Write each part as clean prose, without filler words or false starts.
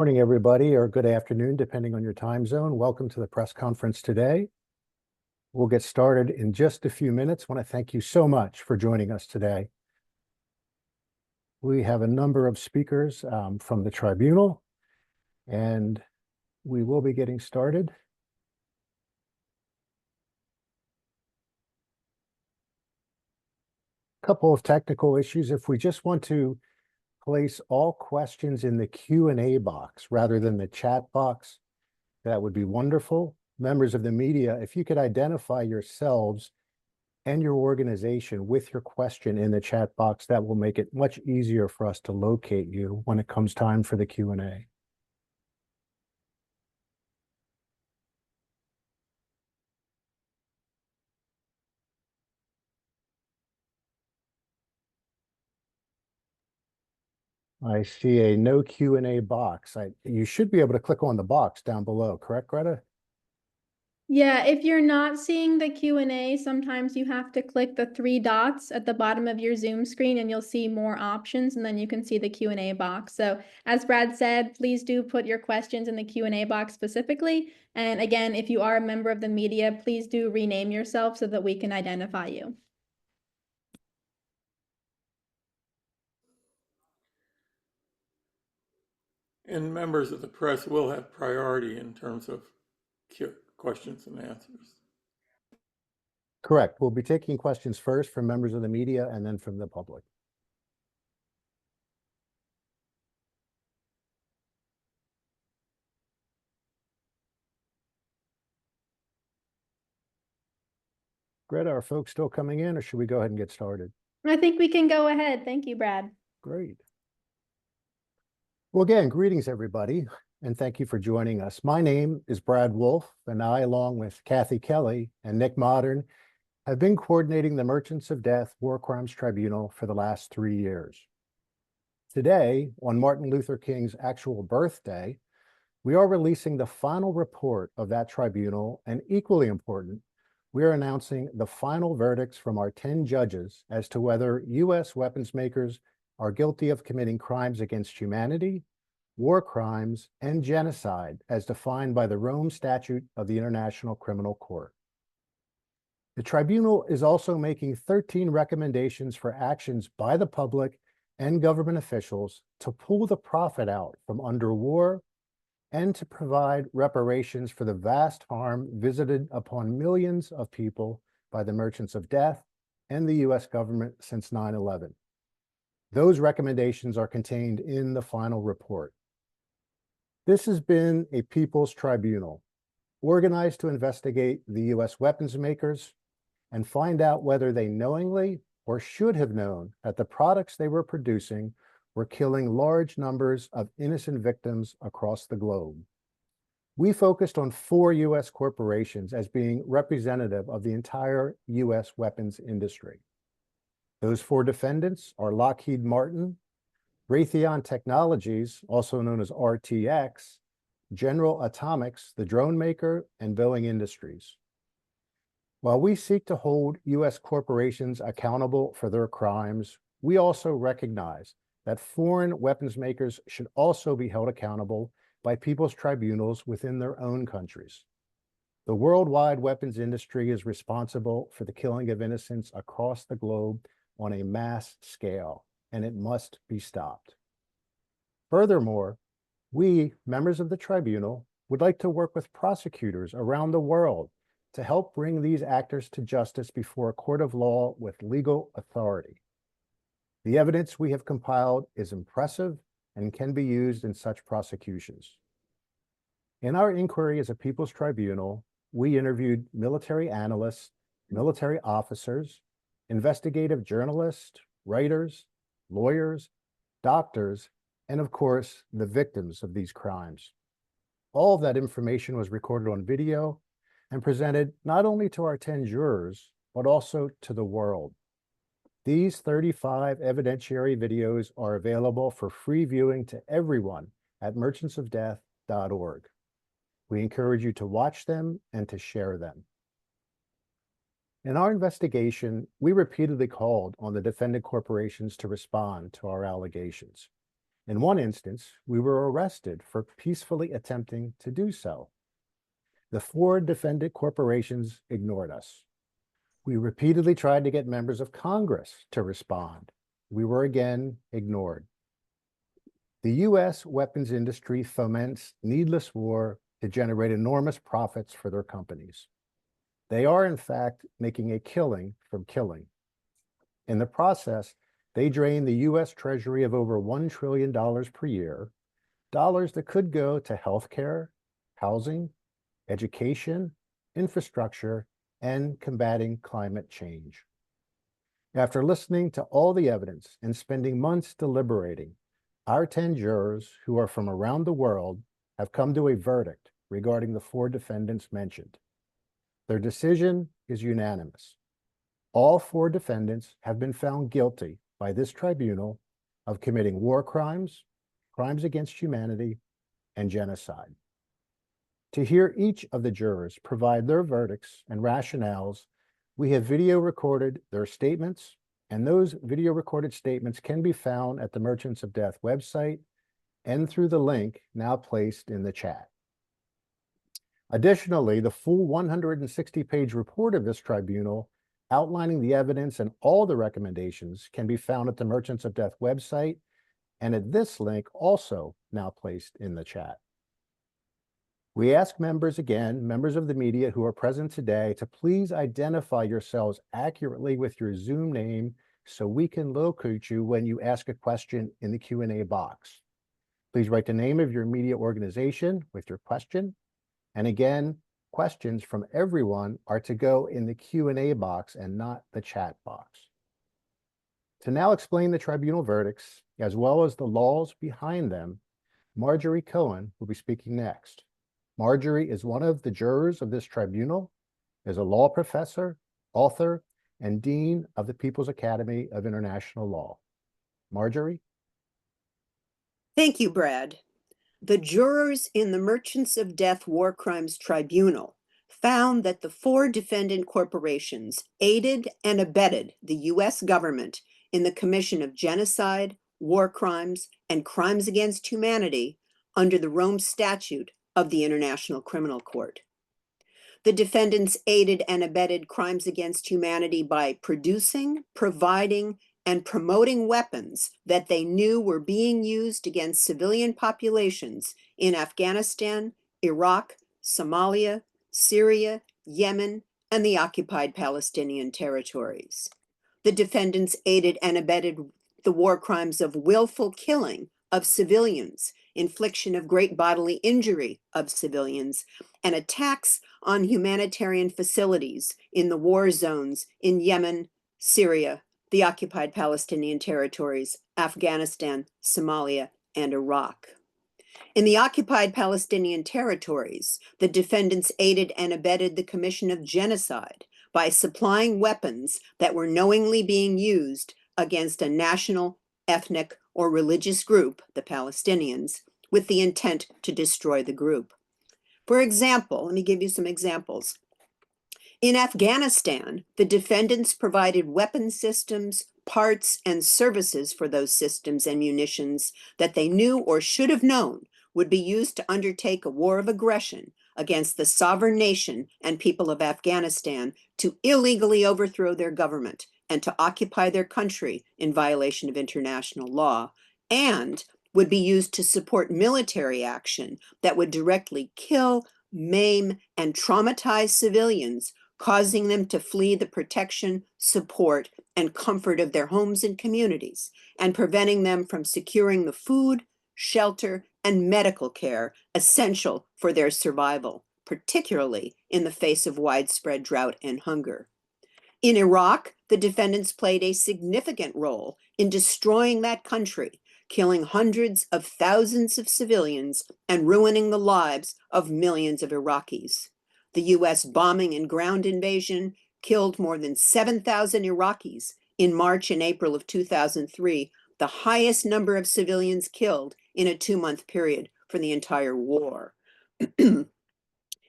Morning, everybody, or good afternoon, depending on your time zone. Welcome to the press conference today. We'll get started in just a few minutes. I want to thank you so much for joining us today. We have a number of speakers from the Tribunal, and we will be getting started. A couple of technical issues. If we just want to place all questions in the Q&A box rather than the chat box, that would be wonderful. Members of the media, if you could identify yourselves and your organization with your question in the chat box, that will make it much easier for us to locate you when it comes time for the Q&A. I see a no Q&A box. You should be able to click on the box down below, correct, Greta? Yeah, if you're not seeing the Q&A, sometimes you have to click the three dots at the bottom of your Zoom screen and you'll see more options, and then you can see the Q&A box. So as Brad said, please do put your questions in the Q&A box specifically. And again, if you are a member of the media, please do rename yourself so that we can identify you. And members of the press will have priority in terms of questions and answers. Correct. We'll be taking questions first from members of the media and then from the public. Greta, are folks still coming in, or should we go ahead and get started? I think we can go ahead. Thank you, Brad. Great. Well, again, greetings, everybody, and thank you for joining us. My name is Brad Wolf, and I, along with Kathy Kelly and Nick Modern, have been coordinating the Merchants of Death War Crimes Tribunal for the last 3 years. Today, on Martin Luther King's actual birthday, we are releasing the final report of that tribunal, and equally important, we are announcing the final verdicts from our 10 judges as to whether U.S. weapons makers are guilty of committing crimes against humanity, war crimes, and genocide as defined by the Rome Statute of the International Criminal Court. The tribunal is also making 13 recommendations for actions by the public and government officials to pull the profit out from under war and to provide reparations for the vast harm visited upon millions of people by the Merchants of Death and the U.S. government since 9/11. Those recommendations are contained in the final report. This has been a people's tribunal, organized to investigate the U.S. weapons makers and find out whether they knowingly or should have known that the products they were producing were killing large numbers of innocent victims across the globe. We focused on 4 U.S. corporations as being representative of the entire U.S. weapons industry. Those 4 defendants are Lockheed Martin, Raytheon Technologies, also known as RTX, General Atomics, the drone maker, and Boeing Industries. While we seek to hold U.S. corporations accountable for their crimes, we also recognize that foreign weapons makers should also be held accountable by people's tribunals within their own countries. The worldwide weapons industry is responsible for the killing of innocents across the globe on a mass scale, and it must be stopped. Furthermore, we, members of the tribunal, would like to work with prosecutors around the world to help bring these actors to justice before a court of law with legal authority. The evidence we have compiled is impressive and can be used in such prosecutions. In our inquiry as a people's tribunal, we interviewed military analysts, military officers, investigative journalists, writers, lawyers, doctors, and of course, the victims of these crimes. All of that information was recorded on video and presented not only to our 10 jurors, but also to the world. These 35 evidentiary videos are available for free viewing to everyone at merchantsofdeath.org. We encourage you to watch them and to share them. In our investigation, we repeatedly called on the defendant corporations to respond to our allegations. In one instance, we were arrested for peacefully attempting to do so. The 4 defendant corporations ignored us. We repeatedly tried to get members of Congress to respond. We were again ignored. The U.S. weapons industry foments needless war to generate enormous profits for their companies. They are, in fact, making a killing from killing. In the process, they drain the U.S. Treasury of over $1 trillion per year, dollars that could go to healthcare, housing, education, infrastructure, and combating climate change. After listening to all the evidence and spending months deliberating, our 10 jurors, who are from around the world, have come to a verdict regarding the 4 defendants mentioned. Their decision is unanimous. All 4 defendants have been found guilty by this tribunal of committing war crimes, crimes against humanity, and genocide. To hear each of the jurors provide their verdicts and rationales, we have video recorded their statements, and those video recorded statements can be found at the Merchants of Death website and through the link now placed in the chat. Additionally, the full 160-page report of this tribunal outlining the evidence and all the recommendations can be found at the Merchants of Death website and at this link also now placed in the chat. We ask members of the media who are present today to please identify yourselves accurately with your Zoom name so we can locate you when you ask a question in the Q&A box. Please write the name of your media organization with your question. And again, questions from everyone are to go in the Q&A box and not the chat box. To now explain the tribunal verdicts, as well as the laws behind them, Marjorie Cohen will be speaking next. Marjorie is one of the jurors of this tribunal, is a law professor, author, and dean of the People's Academy of International Law. Marjorie? Thank you, Brad. The jurors in the Merchants of Death War Crimes Tribunal found that the 4 defendant corporations aided and abetted the U.S. government in the commission of genocide, war crimes, and crimes against humanity under the Rome Statute of the International Criminal Court. The defendants aided and abetted crimes against humanity by producing, providing, and promoting weapons that they knew were being used against civilian populations in Afghanistan, Iraq, Somalia, Syria, Yemen, and the occupied Palestinian territories. The defendants aided and abetted the war crimes of willful killing of civilians, infliction of great bodily injury of civilians, and attacks on humanitarian facilities in the war zones in Yemen, Syria, the occupied Palestinian territories, Afghanistan, Somalia, and Iraq. In the occupied Palestinian territories, the defendants aided and abetted the commission of genocide by supplying weapons that were knowingly being used against a national, ethnic, or religious group, the Palestinians, with the intent to destroy the group. For example, let me give you some examples. In Afghanistan, the defendants provided weapon systems, parts, and services for those systems and munitions that they knew or should have known would be used to undertake a war of aggression against the sovereign nation and people of Afghanistan to illegally overthrow their government and to occupy their country in violation of international law, and would be used to support military action that would directly kill, maim, and traumatize civilians, causing them to flee the protection, support, and comfort of their homes and communities, and preventing them from securing the food, shelter, and medical care essential for their survival, particularly in the face of widespread drought and hunger. In Iraq, the defendants played a significant role in destroying that country, killing hundreds of thousands of civilians and ruining the lives of millions of Iraqis. The U.S. bombing and ground invasion killed more than 7,000 Iraqis in March and April of 2003, the highest number of civilians killed in a 2-month period for the entire war.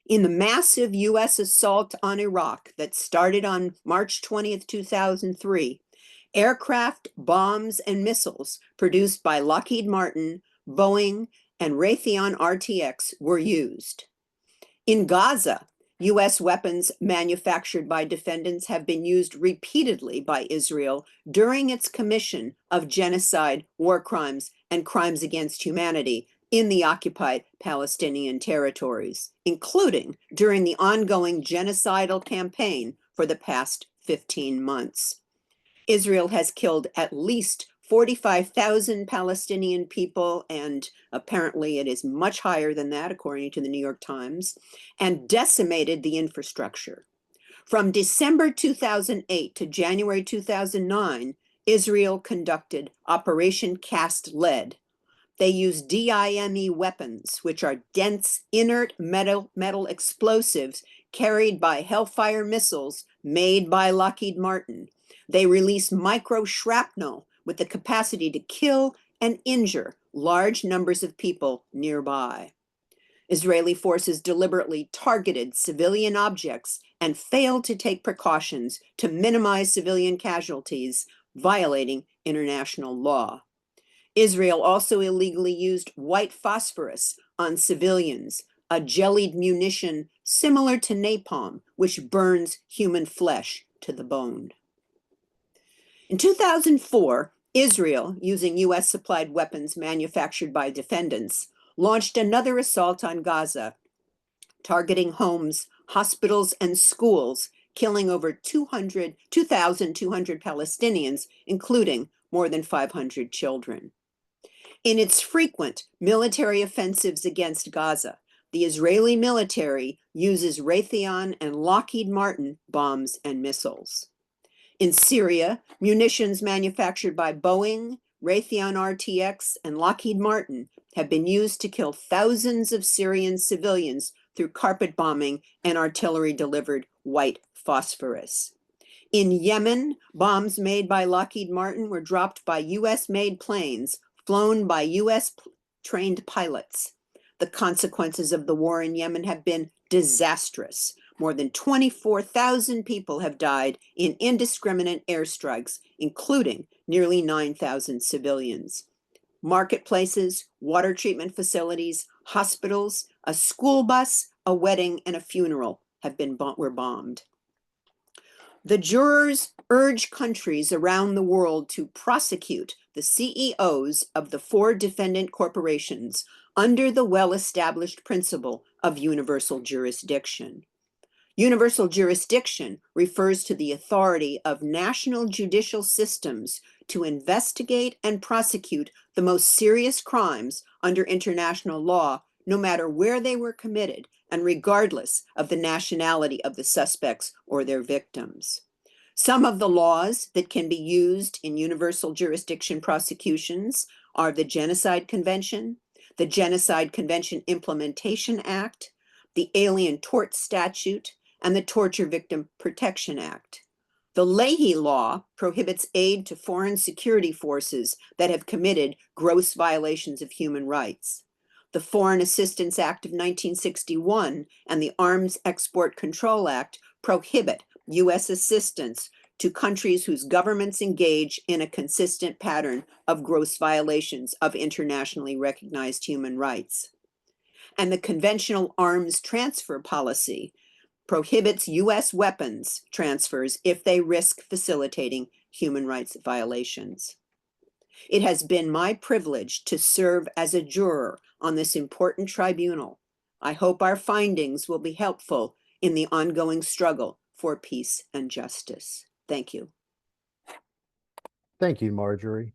In the massive U.S. assault on Iraq that started on March 20th, 2003, Aircraft, bombs, and missiles produced by Lockheed Martin, Boeing, and Raytheon RTX were used. In Gaza, U.S. weapons manufactured by defendants have been used repeatedly by Israel during its commission of genocide, war crimes, and crimes against humanity in the occupied Palestinian territories, including during the ongoing genocidal campaign for the past 15 months. Israel has killed at least 45,000 Palestinian people, and apparently it is much higher than that, according to the New York Times, and decimated the infrastructure. From December 2008 to January 2009, Israel conducted Operation Cast Lead. They used DIME weapons, which are dense, inert metal explosives carried by Hellfire missiles made by Lockheed Martin. They release micro shrapnel with the capacity to kill and injure large numbers of people nearby. Israeli forces deliberately targeted civilian objects and failed to take precautions to minimize civilian casualties, violating international law. Israel also illegally used white phosphorus on civilians, a jellied munition similar to napalm, which burns human flesh to the bone. In 2004, Israel, using U.S. supplied weapons manufactured by defendants, launched another assault on Gaza, targeting homes, hospitals, and schools, killing over 2,200 Palestinians, including more than 500 children. In its frequent military offensives against Gaza, the Israeli military uses Raytheon and Lockheed Martin bombs and missiles. In Syria, munitions manufactured by Boeing, Raytheon RTX, and Lockheed Martin have been used to kill thousands of Syrian civilians through carpet bombing and artillery-delivered white phosphorus. In Yemen, bombs made by Lockheed Martin were dropped by U.S.-made planes flown by U.S.-trained pilots. The consequences of the war in Yemen have been disastrous. More than 24,000 people have died in indiscriminate airstrikes, including nearly 9,000 civilians. Marketplaces, water treatment facilities, hospitals, a school bus, a wedding, and a funeral were bombed. The jurors urge countries around the world to prosecute the CEOs of the 4 defendant corporations under the well-established principle of universal jurisdiction. Universal jurisdiction refers to the authority of national judicial systems to investigate and prosecute the most serious crimes under international law, no matter where they were committed and regardless of the nationality of the suspects or their victims. Some of the laws that can be used in universal jurisdiction prosecutions are the Genocide Convention, the Genocide Convention Implementation Act, the Alien Tort Statute, and the Torture Victim Protection Act. The Leahy Law prohibits aid to foreign security forces that have committed gross violations of human rights. The Foreign Assistance Act of 1961 and the Arms Export Control Act prohibit U.S. assistance to countries whose governments engage in a consistent pattern of gross violations of internationally recognized human rights. And the Conventional Arms Transfer Policy prohibits U.S. weapons transfers if they risk facilitating human rights violations. It has been my privilege to serve as a juror on this important tribunal. I hope our findings will be helpful in the ongoing struggle for peace and justice. Thank you. Thank you, Marjorie.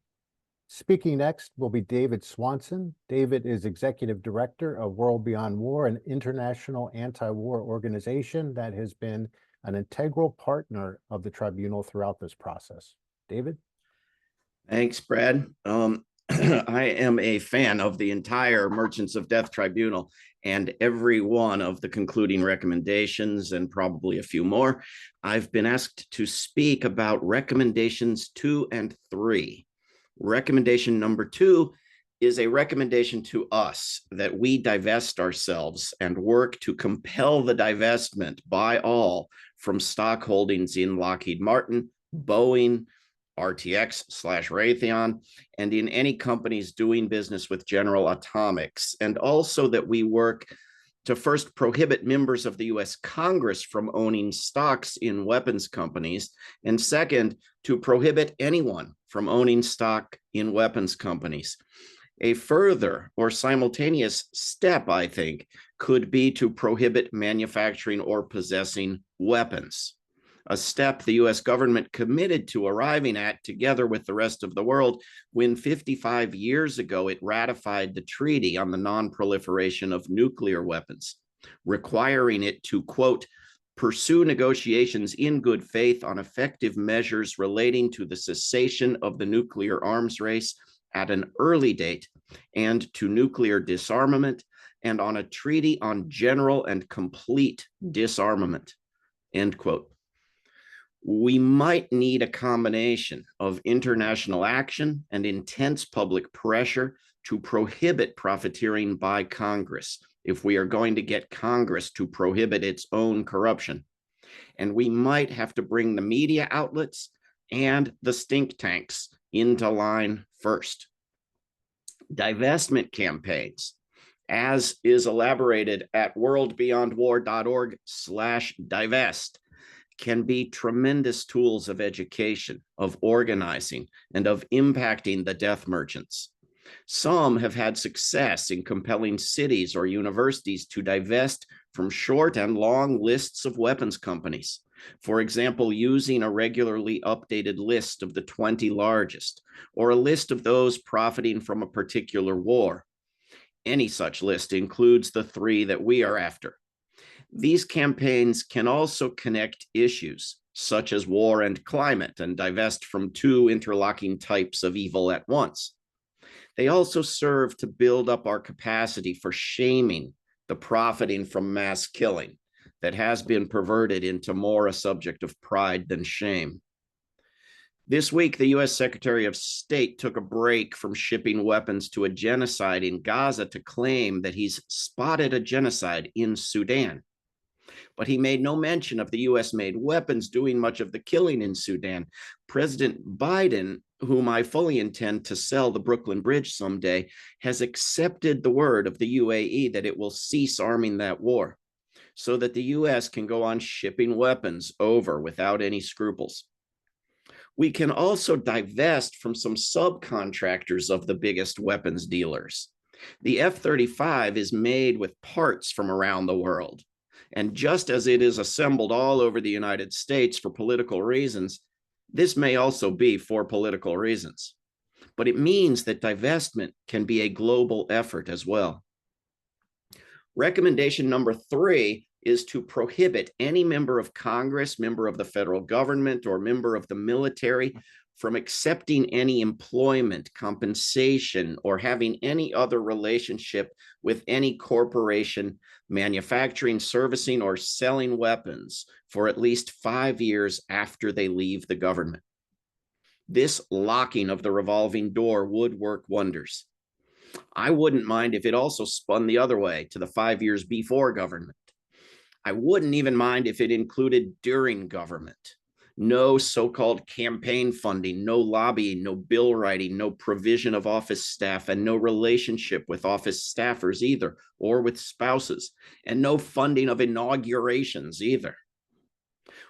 Speaking next will be David Swanson. David is Executive Director of World Beyond War, an international anti-war organization that has been an integral partner of the tribunal throughout this process. David? Thanks, Brad. I am a fan of the entire Merchants of Death Tribunal and every one of the concluding recommendations and probably a few more. I've been asked to speak about recommendations 2 and 3. Recommendation number 2 is a recommendation to us that we divest ourselves and work to compel the divestment by all from stock holdings in Lockheed Martin, Boeing, RTX/Raytheon, and in any companies doing business with General Atomics, and also that we work to first prohibit members of the US Congress from owning stocks in weapons companies, and second, to prohibit anyone from owning stock in weapons companies. A further or simultaneous step, I think, could be to prohibit manufacturing or possessing weapons, a step the US government committed to arriving at together with the rest of the world when 55 years ago it ratified the Treaty on the Non-Proliferation of Nuclear Weapons, requiring it to, quote, pursue negotiations in good faith on effective measures relating to the cessation of the nuclear arms race at an early date and to nuclear disarmament, and on a treaty on general and complete disarmament, end quote. We might need a combination of international action and intense public pressure to prohibit profiteering by Congress if we are going to get Congress to prohibit its own corruption. And we might have to bring the media outlets and the think tanks into line first. Divestment campaigns, as is elaborated at WorldBeyondWar.org/divest, can be tremendous tools of education, of organizing, and of impacting the death merchants. Some have had success in compelling cities or universities to divest from short and long lists of weapons companies. For example, using a regularly updated list of the 20 largest, or a list of those profiting from a particular war. Any such list includes the 3 that we are after. These campaigns can also connect issues such as war and climate and divest from 2 interlocking types of evil at once. They also serve to build up our capacity for shaming the profiting from mass killing that has been perverted into more a subject of pride than shame. This week, the US Secretary of State took a break from shipping weapons to a genocide in Gaza to claim that he's spotted a genocide in Sudan. But he made no mention of the US-made weapons doing much of the killing in Sudan. President Biden, whom I fully intend to sell the Brooklyn Bridge someday, has accepted the word of the UAE that it will cease arming that war, so that the US can go on shipping weapons over without any scruples. We can also divest from some subcontractors of the biggest weapons dealers. The F-35 is made with parts from around the world. And just as it is assembled all over the United States for political reasons, this may also be for political reasons. But it means that divestment can be a global effort as well. Recommendation number 3 is to prohibit any member of Congress, member of the federal government, or member of the military from accepting any employment, compensation, or having any other relationship with any corporation manufacturing, servicing, or selling weapons for at least 5 years after they leave the government. This locking of the revolving door would work wonders. I wouldn't mind if it also spun the other way to the 5 years before government. I wouldn't even mind if it included during government. No so-called campaign funding, no lobbying, no bill writing, no provision of office staff, and no relationship with office staffers either, or with spouses, and no funding of inaugurations either.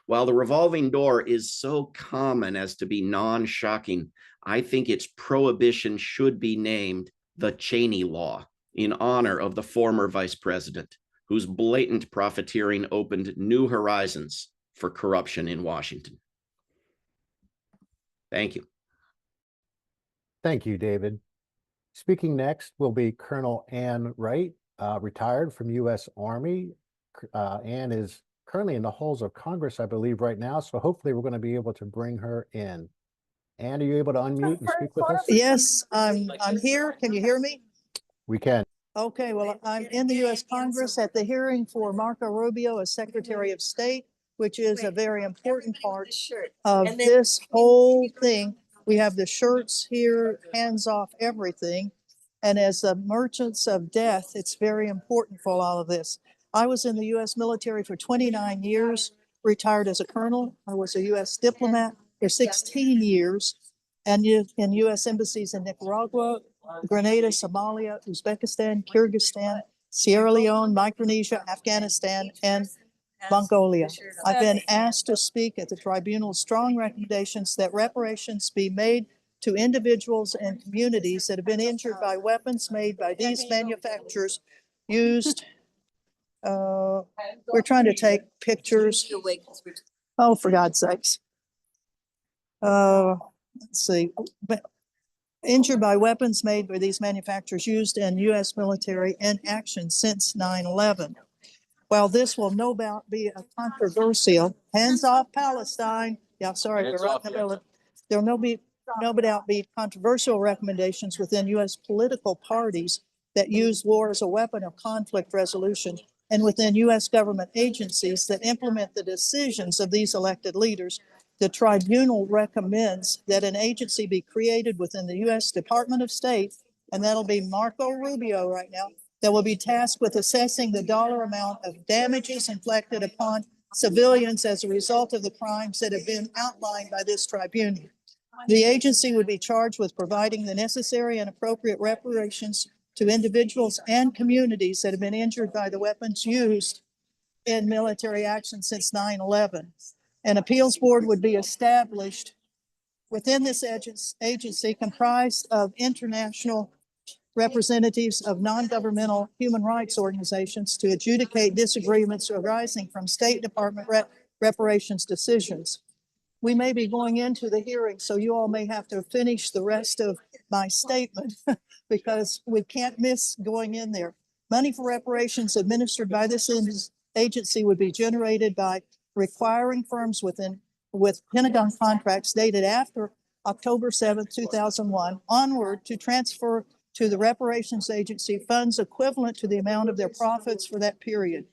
While the revolving door is so common as to be non-shocking, I think its prohibition should be named the Cheney Law in honor of the former vice president, whose blatant profiteering opened new horizons for corruption in Washington. Thank you. Thank you, David. Speaking next will be Colonel Ann Wright, retired from U.S. Army. Ann is currently in the halls of Congress, I believe, right now, so hopefully we're going to be able to bring her in. Ann, are you able to unmute and speak with us? Yes, I'm here. Can you hear me? We can. Okay, well, I'm in the U.S. Congress at the hearing for Marco Rubio as Secretary of State, which is a very important part of this whole thing. We have the shirts here, hands off everything. And as the merchants of death, it's very important for all of this. I was in the U.S. military for 29 years, retired as a colonel. I was a U.S. diplomat. for 16 years and in U.S. embassies in Nicaragua, Grenada, Somalia, Uzbekistan, Kyrgyzstan, Sierra Leone, Micronesia, Afghanistan, and Mongolia. I've been asked to speak at the tribunal's strong recommendations that reparations be made to individuals and communities that have been injured by weapons made by these manufacturers used. We're trying to take pictures. Oh, for God's sakes. Let's see. Injured by weapons made by these manufacturers used in U.S. military in action since 9/11. While this will no doubt be a controversial, hands off Palestine. Yeah, sorry, we're right in the middle. There will no doubt be controversial recommendations within U.S. political parties that use war as a weapon of conflict resolution and within U.S. government agencies that implement the decisions of these elected leaders. The tribunal recommends that an agency be created within the U.S. Department of State, and that'll be Marco Rubio right now, that will be tasked with assessing the dollar amount of damages inflicted upon civilians as a result of the crimes that have been outlined by this tribunal. The agency would be charged with providing the necessary and appropriate reparations to individuals and communities that have been injured by the weapons used in military action since 9/11. An appeals board would be established within this agency comprised of international representatives of non-governmental human rights organizations to adjudicate disagreements arising from State Department reparations decisions. We may be going into the hearing, so you all may have to finish the rest of my statement because we can't miss going in there. Money for reparations administered by this agency would be generated by requiring firms with Pentagon contracts dated after October 7th, 2001 onward to transfer to the reparations agency funds equivalent to the amount of their profits for that period.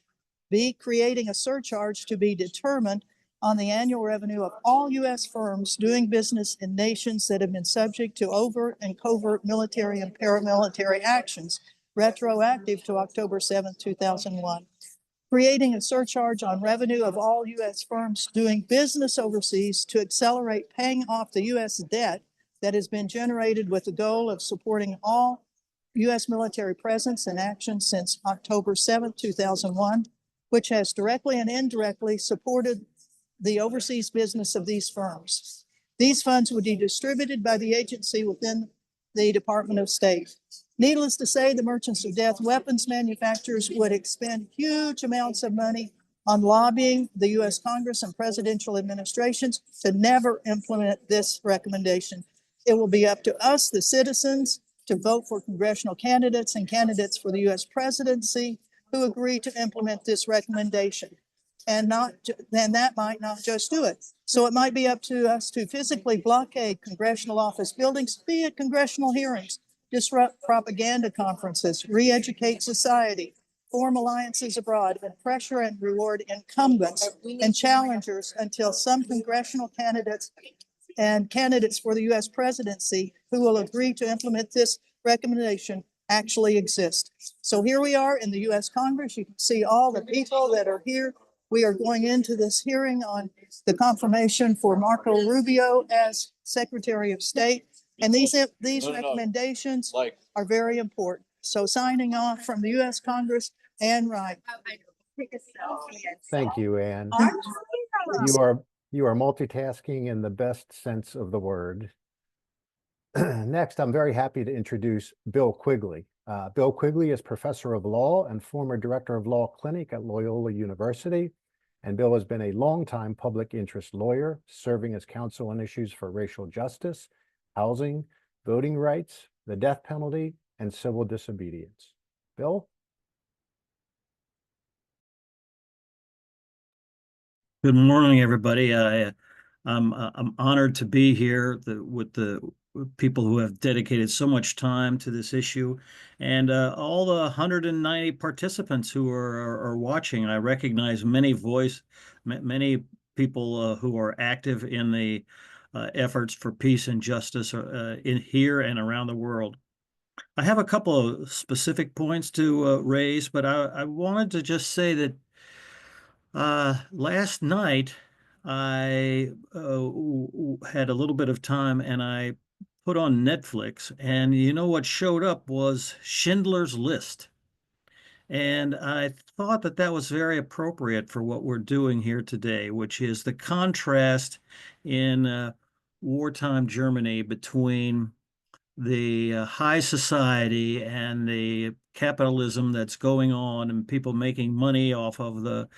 B, creating a surcharge to be determined on the annual revenue of all U.S. firms doing business in nations that have been subject to overt and covert military and paramilitary actions, retroactive to October 7th, 2001. Creating a surcharge on revenue of all U.S. firms doing business overseas to accelerate paying off the U.S. debt that has been generated with the goal of supporting all U.S. military presence and action since October 7th, 2001, which has directly and indirectly supported the overseas business of these firms. These funds would be distributed by the agency within the Department of State. Needless to say, the merchants of death weapons manufacturers would expend huge amounts of money on lobbying the U.S. Congress and presidential administrations to never implement this recommendation. It will be up to us, the citizens, to vote for congressional candidates and candidates for the U.S. presidency who agree to implement this recommendation. And that might not just do it. So it might be up to us to physically blockade congressional office buildings, be it congressional hearings, disrupt propaganda conferences, re-educate society, form alliances abroad, and pressure and reward incumbents and challengers until some congressional candidates and candidates for the U.S. presidency who will agree to implement this recommendation actually exist. So here we are in the U.S. Congress. You can see all the people that are here. We are going into this hearing on the confirmation for Marco Rubio as Secretary of State. And these recommendations are very important. So signing off from the U.S. Congress, Ann Wright. Thank you, Ann. You are multitasking in the best sense of the word. Next, I'm very happy to introduce Bill Quigley. Bill Quigley is professor of law and former director of law clinic at Loyola University. And Bill has been a longtime public interest lawyer, serving as counsel on issues for racial justice, housing, voting rights, the death penalty, and civil disobedience. Bill? Good morning, everybody. I'm honored to be here with the people who have dedicated so much time to this issue, and all the 190 participants who are watching. I recognize many people who are active in the efforts for peace and justice in here and around the world. I have a couple of specific points to raise, but I wanted to just say that last night I had a little bit of time and I put on Netflix, and you know what showed up was Schindler's List. And I thought that that was very appropriate for what we're doing here today, which is the contrast in wartime Germany between the high society and the capitalism that's going on and people making money off of the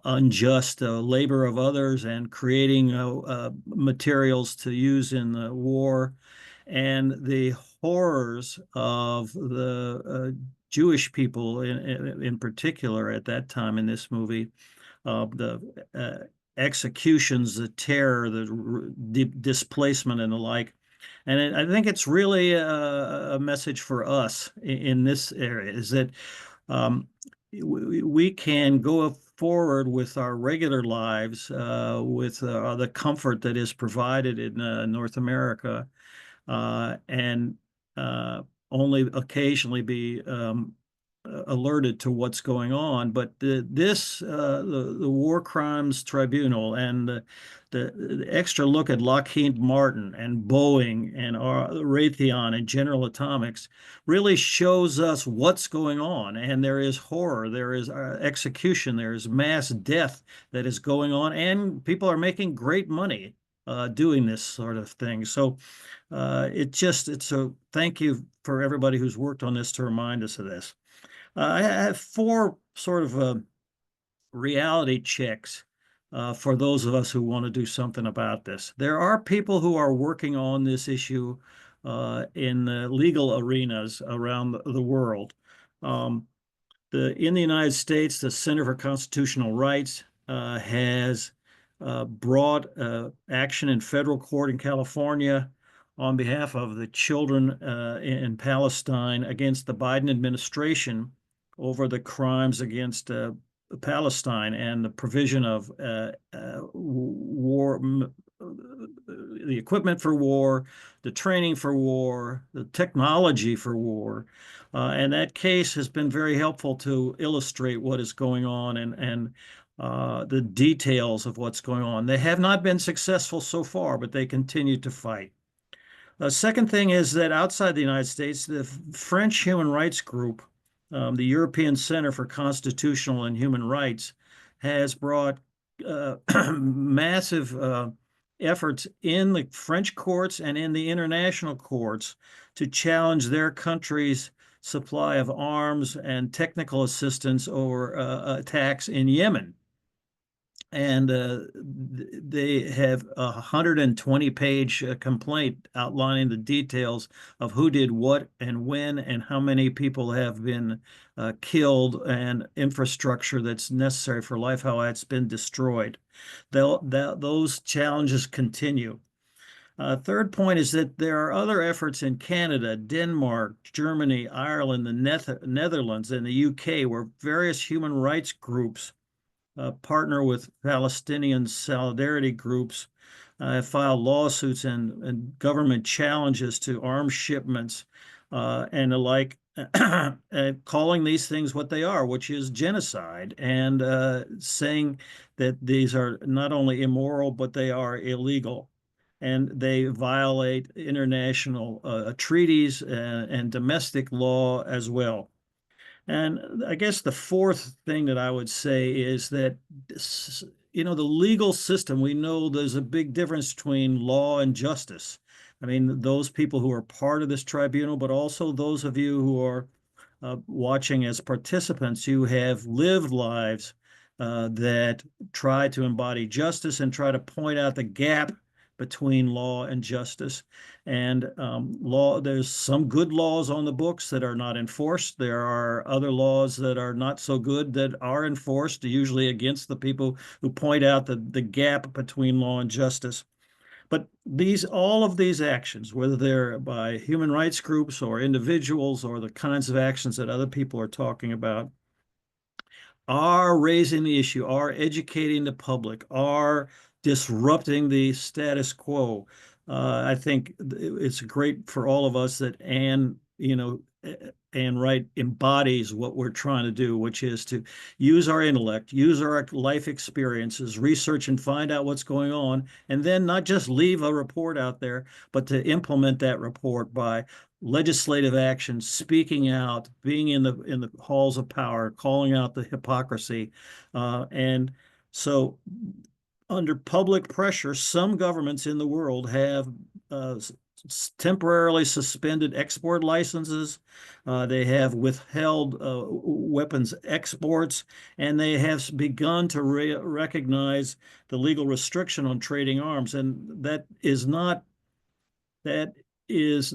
unjust labor of others and creating materials to use in the war, and the horrors of the Jewish people in particular at that time in this movie, the executions, the terror, the displacement, and the like. And I think it's really a message for us in this area is that um, we can go forward with our regular lives with the comfort that is provided in North America, and only occasionally be alerted to what's going on. But the War Crimes Tribunal and the extra look at Lockheed Martin and Boeing and Raytheon and General Atomics really shows us what's going on. And there is horror, there is execution, there is mass death that is going on, and people are making great money doing this sort of thing. So it's a thank you for everybody who's worked on this to remind us of this. I have four sort of reality checks for those of us who want to do something about this. There are people who are working on this issue in legal arenas around the world. In the United States, the Center for Constitutional Rights has brought action in federal court in California on behalf of the children in Palestine against the Biden administration over the crimes against Palestine and the provision of war, the equipment for war, the training for war, the technology for war. And that case has been very helpful to illustrate what is going on and the details of what's going on. They have not been successful so far, but they continue to fight. The second thing is that outside the United States, the French human rights group, the European Center for Constitutional and Human Rights, has brought massive efforts in the French courts and in the international courts to challenge their country's supply of arms and technical assistance over attacks in Yemen. And they have a 120-page complaint outlining the details of who did what and when and how many people have been killed and infrastructure that's necessary for life, how it's been destroyed. Those challenges continue. Third point is that there are other efforts in Canada, Denmark, Germany, Ireland, the Netherlands, and the UK, where various human rights groups partner with Palestinian solidarity groups, file lawsuits and government challenges to arms shipments and the like, calling these things what they are, which is genocide, and saying that these are not only immoral, but they are illegal. And they violate international treaties and domestic law as well. And I guess the fourth thing that I would say is that, the legal system, we know there's a big difference between law and justice. I mean, those people who are part of this tribunal, but also those of you who are watching as participants, you have lived lives that try to embody justice and try to point out the gap between law and justice. And there's some good laws on the books that are not enforced. There are other laws that are not so good that are enforced, usually against the people who point out the gap between law and justice. But all of these actions, whether they're by human rights groups or individuals or the kinds of actions that other people are talking about, are raising the issue, are educating the public, are disrupting the status quo. I think it's great for all of us that Anne, and right embodies what we're trying to do, which is to use our intellect, use our life experiences, research and find out what's going on, and then not just leave a report out there, but to implement that report by legislative action, speaking out, being in the halls of power, calling out the hypocrisy, and so under public pressure, some governments in the world have temporarily suspended export licenses. They have withheld weapons exports, and they have begun to recognize the legal restriction on trading arms. And that is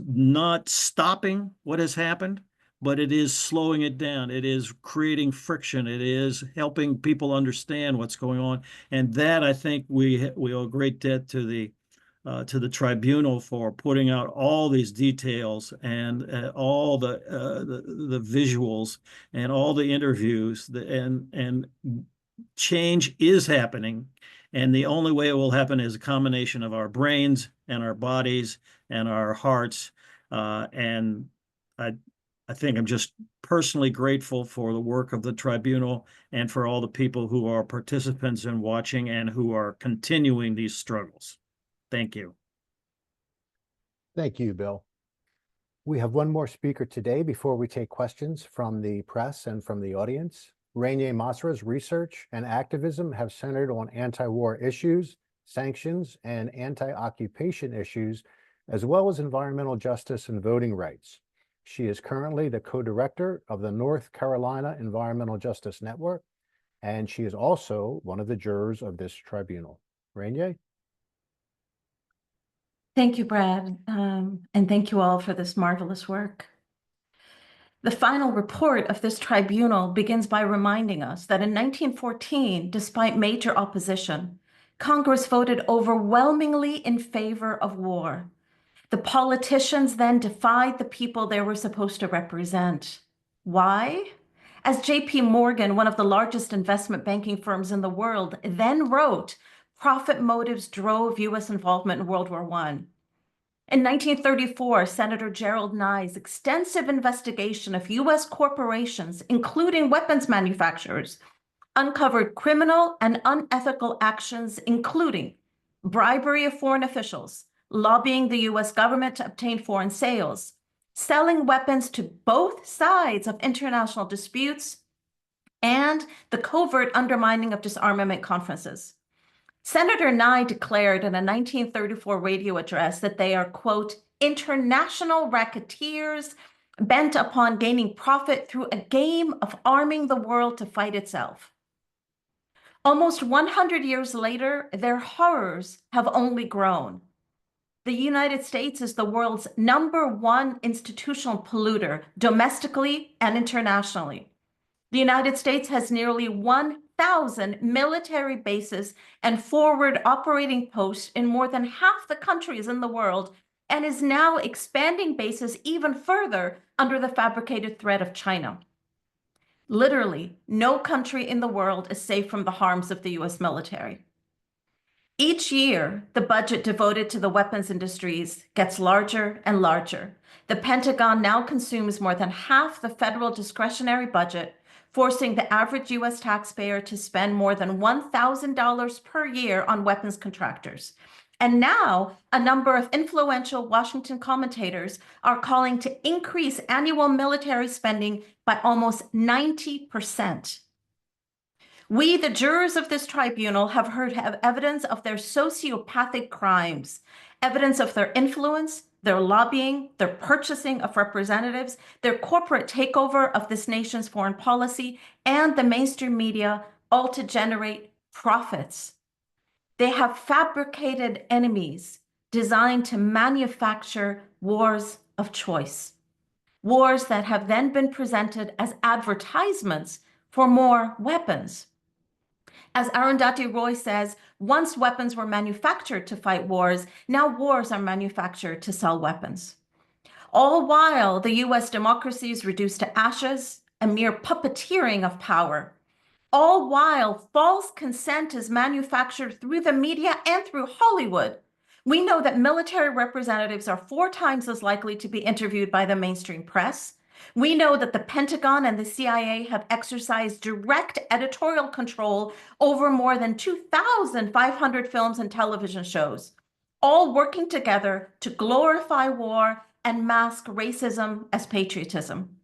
not stopping what has happened, but it is slowing it down. It is creating friction. It is helping people understand what's going on. And that, I think, we owe a great debt to the tribunal for putting out all these details and all the visuals and all the interviews, and change is happening. And the only way it will happen is a combination of our brains and our bodies and our hearts. And I think I'm just personally grateful for the work of the tribunal and for all the people who are participants in watching and who are continuing these struggles. Thank you. Thank you, Bill. We have one more speaker today before we take questions from the press and from the audience. Rainier Masra's research and activism have centered on anti-war issues, sanctions, and anti-occupation issues, as well as environmental justice and voting rights. She is currently the co-director of the North Carolina Environmental Justice Network, and she is also one of the jurors of this tribunal. Rainier? Thank you, Brad, and thank you all for this marvelous work. The final report of this tribunal begins by reminding us that in 1914, despite major opposition, Congress voted overwhelmingly in favor of war. The politicians then defied the people they were supposed to represent. Why? As J.P. Morgan, one of the largest investment banking firms in the world, then wrote, profit motives drove U.S. involvement in World War I. In 1934, Senator Gerald Nye's extensive investigation of U.S. corporations, including weapons manufacturers, uncovered criminal and unethical actions, including bribery of foreign officials, lobbying the U.S. government to obtain foreign sales, selling weapons to both sides of international disputes, and the covert undermining of disarmament conferences. Senator Nye declared in a 1934 radio address that they are, quote, international racketeers bent upon gaining profit through a game of arming the world to fight itself. Almost 100 years later, their horrors have only grown. The United States is the world's #1 institutional polluter, domestically and internationally. The United States has nearly 1,000 military bases and forward operating posts in more than half the countries in the world, and is now expanding bases even further under the fabricated threat of China. Literally, no country in the world is safe from the harms of the U.S. military. Each year, the budget devoted to the weapons industries gets larger and larger. The Pentagon now consumes more than half the federal discretionary budget, forcing the average U.S. taxpayer to spend more than $1,000 per year on weapons contractors. And now, a number of influential Washington commentators are calling to increase annual military spending by almost 90%. We, the jurors of this tribunal, have heard evidence of their sociopathic crimes, evidence of their influence, their lobbying, their purchasing of representatives, their corporate takeover of this nation's foreign policy, and the mainstream media, all to generate profits. They have fabricated enemies designed to manufacture wars of choice, wars that have then been presented as advertisements for more weapons. As Arundhati Roy says, once weapons were manufactured to fight wars, now wars are manufactured to sell weapons. All while the U.S. democracy is reduced to ashes, a mere puppeteering of power. All while false consent is manufactured through the media and through Hollywood. We know that military representatives are 4 times as likely to be interviewed by the mainstream press. We know that the Pentagon and the CIA have exercised direct editorial control over more than 2,500 films and television shows, all working together to glorify war and mask racism as patriotism.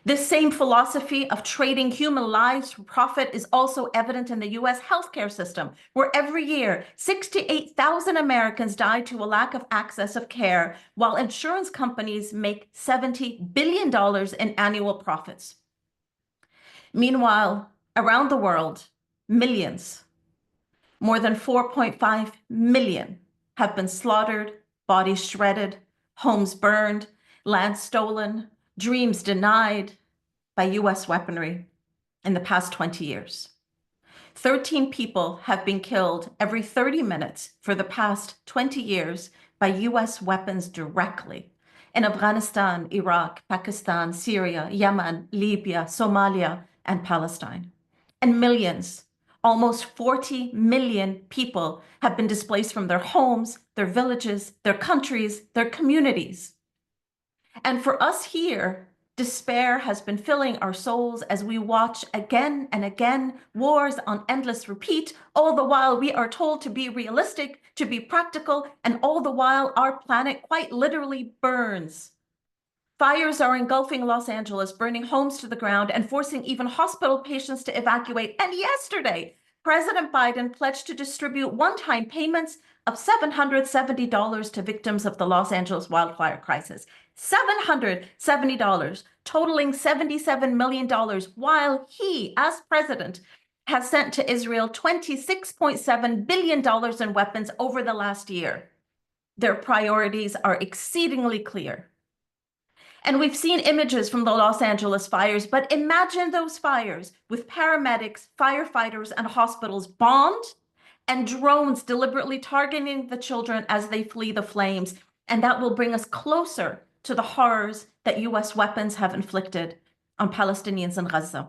This same philosophy of trading human lives for profit is also evident in the US healthcare system, where every year 68,000 Americans die to a lack of access of care, while insurance companies make $70 billion in annual profits. Meanwhile, around the world, millions, more than 4.5 million, have been slaughtered, bodies shredded, homes burned, land stolen, dreams denied by US weaponry in the past 20 years. 13 people have been killed every 30 minutes for the past 20 years by US weapons directly in Afghanistan, Iraq, Pakistan, Syria, Yemen, Libya, Somalia, and Palestine. And millions, almost 40 million people have been displaced from their homes, their villages, their countries, their communities. And for us here, despair has been filling our souls as we watch again and again wars on endless repeat, all the while we are told to be realistic, to be practical, and all the while our planet quite literally burns. Fires are engulfing Los Angeles, burning homes to the ground and forcing even hospital patients to evacuate. And yesterday, President Biden pledged to distribute one-time payments of $770 to victims of the Los Angeles wildfire crisis. $770, totaling $77 million, while he, as president, has sent to Israel $26.7 billion in weapons over the last year. Their priorities are exceedingly clear. And we've seen images from the Los Angeles fires, but imagine those fires with paramedics, firefighters, and hospitals bombed and drones deliberately targeting the children as they flee the flames. And that will bring us closer to the horrors that US weapons have inflicted on Palestinians in Gaza.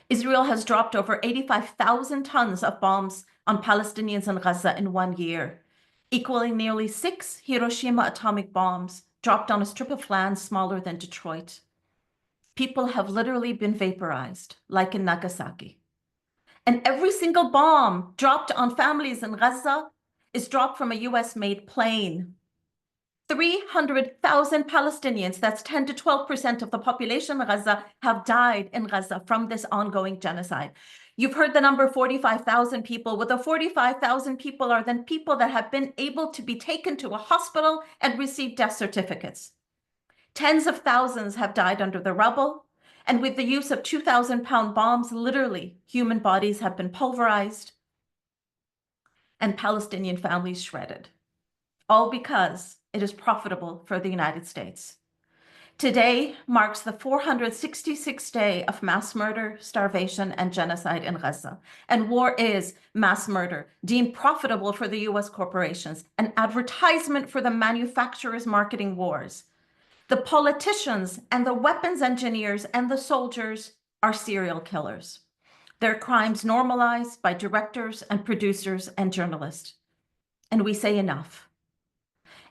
Israel has dropped over 85,000 tons of bombs on Palestinians in Gaza in 1 year, equaling nearly 6 Hiroshima atomic bombs dropped on a strip of land smaller than Detroit. People have literally been vaporized, like in Nagasaki. And every single bomb dropped on families in Gaza is dropped from a US-made plane. 300,000 Palestinians, that's 10 to 12% of the population in Gaza, have died in Gaza from this ongoing genocide. You've heard the number 45,000 people. Well, the 45,000 people are then people that have been able to be taken to a hospital and receive death certificates. Tens of thousands have died under the rubble. And with the use of 2,000-pound bombs, literally, human bodies have been pulverized and Palestinian families shredded, all because it is profitable for the United States. Today marks the 466th day of mass murder, starvation, and genocide in Gaza. And war is mass murder, deemed profitable for the US corporations, an advertisement for the manufacturers marketing wars. The politicians and the weapons engineers and the soldiers are serial killers. Their crimes normalized by directors and producers and journalists. And we say enough.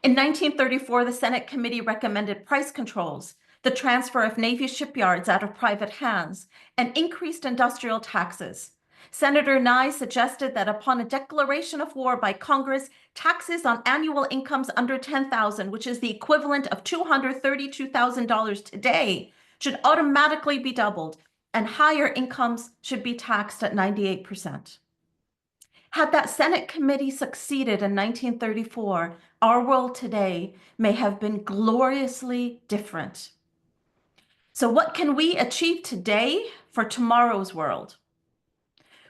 In 1934, the Senate committee recommended price controls, the transfer of Navy shipyards out of private hands, and increased industrial taxes. Senator Nye suggested that upon a declaration of war by Congress, taxes on annual incomes under $10,000, which is the equivalent of $232,000 today, should automatically be doubled, and higher incomes should be taxed at 98%. Had that Senate committee succeeded in 1934, our world today may have been gloriously different. So what can we achieve today for tomorrow's world?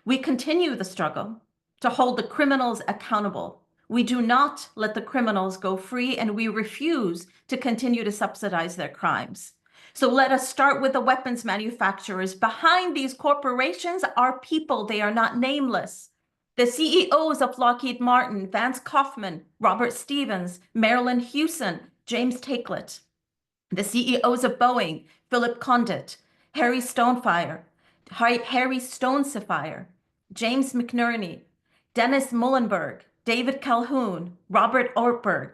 We continue the struggle to hold the criminals accountable. We do not let the criminals go free, and we refuse to continue to subsidize their crimes. So let us start with the weapons manufacturers. Behind these corporations are people. They are not nameless. The CEOs of Lockheed Martin, Vance Kaufman, Robert Stevens, Marilyn Hewson, James Takelet. The CEOs of Boeing, Philip Condit, Harry Stonefire, James McNerney, Dennis Muhlenberg, David Calhoun, Robert Ortberg.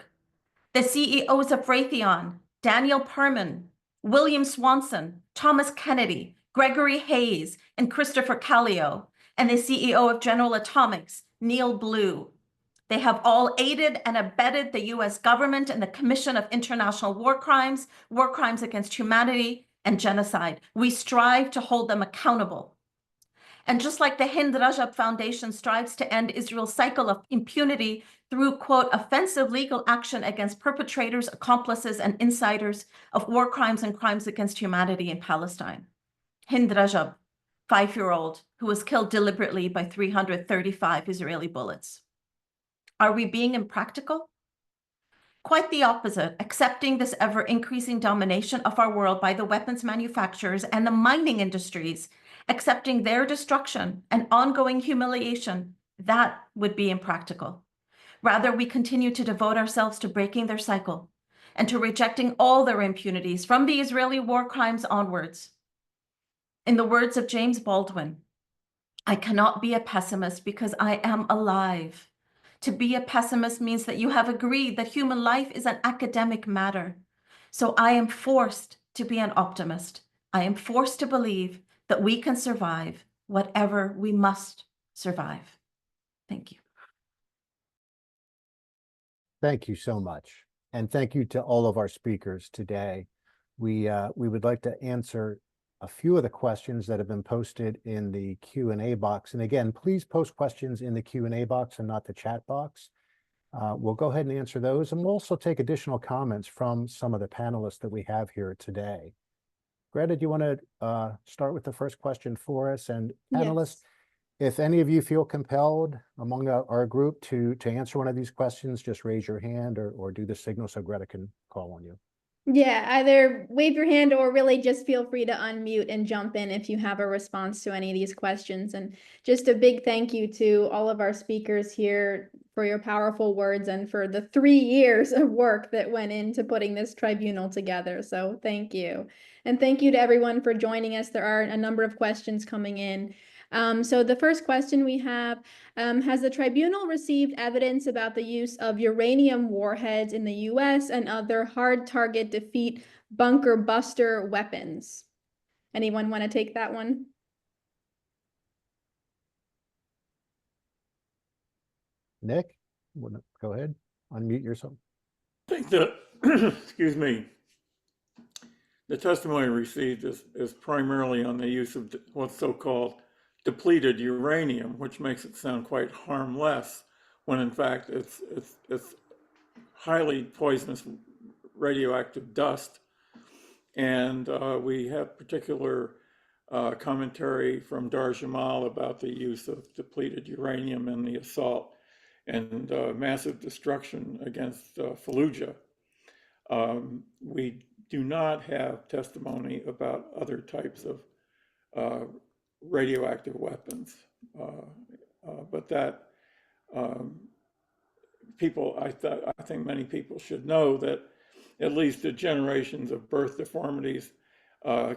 The CEOs of Raytheon, Daniel Perman, William Swanson, Thomas Kennedy, Gregory Hayes, and Christopher Kallio, and the CEO of General Atomics, Neil Blue. They have all aided and abetted the US government in the commission of international war crimes against humanity, and genocide. We strive to hold them accountable. And just like the Hind Rajab Foundation strives to end Israel's cycle of impunity through, quote, offensive legal action against perpetrators, accomplices, and insiders of war crimes and crimes against humanity in Palestine. Hind Rajab, 5-year-old, who was killed deliberately by 335 Israeli bullets. Are we being impractical? Quite the opposite, accepting this ever-increasing domination of our world by the weapons manufacturers and the mining industries, accepting their destruction and ongoing humiliation, that would be impractical. Rather, we continue to devote ourselves to breaking their cycle and to rejecting all their impunities from the Israeli war crimes onwards. In the words of James Baldwin, I cannot be a pessimist because I am alive. To be a pessimist means that you have agreed that human life is an academic matter. So I am forced to be an optimist. I am forced to believe that we can survive whatever we must survive. Thank you. Thank you so much. And thank you to all of our speakers today. We would like to answer a few of the questions that have been posted in the Q&A box. And again, please post questions in the Q&A box and not the chat box. We'll go ahead and answer those. And we'll also take additional comments from some of the panelists that we have here today. Greta, do you want to start with the first question for us? And panelists, if any of you feel compelled among our group to answer one of these questions, just raise your hand or do the signal so Greta can call on you. Yeah, either wave your hand or really just feel free to unmute and jump in if you have a response to any of these questions. And just a big thank you to all of our speakers here for your powerful words and for the 3 years of work that went into putting this tribunal together. So thank you. And thank you to everyone for joining us. There are a number of questions coming in. So the first question we have, has the tribunal received evidence about the use of uranium warheads in the US and other hard target defeat bunker buster weapons? Anyone want to take that one? Nick, go ahead, unmute yourself. I think that, excuse me, the testimony received is primarily on the use of what's so-called depleted uranium, which makes it sound quite harmless, when in fact it's highly poisonous radioactive dust. And we have particular commentary from Dar Jamal about the use of depleted uranium in the assault and massive destruction against Fallujah. We do not have testimony about other types of radioactive weapons, but that I think many people should know that at least the generations of birth deformities,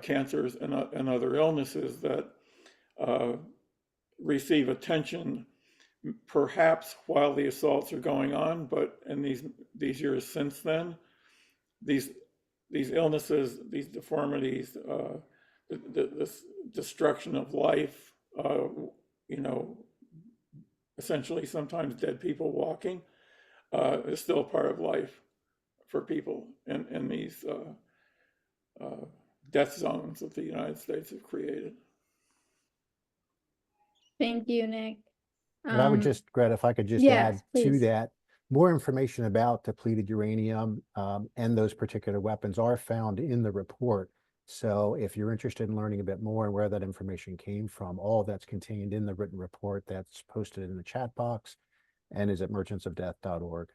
cancers, and other illnesses that receive attention perhaps while the assaults are going on, but in these years since then, these illnesses, these deformities, this destruction of life, essentially sometimes dead people walking, is still part of life for people in these death zones that the United States have created. Thank you, Nick. And I would just, Greta, if I could just yes, add please. to that, more information about depleted uranium and those particular weapons are found in the report. So if you're interested in learning a bit more and where that information came from, all that's contained in the written report that's posted in the chat box and is at merchantsofdeath.org.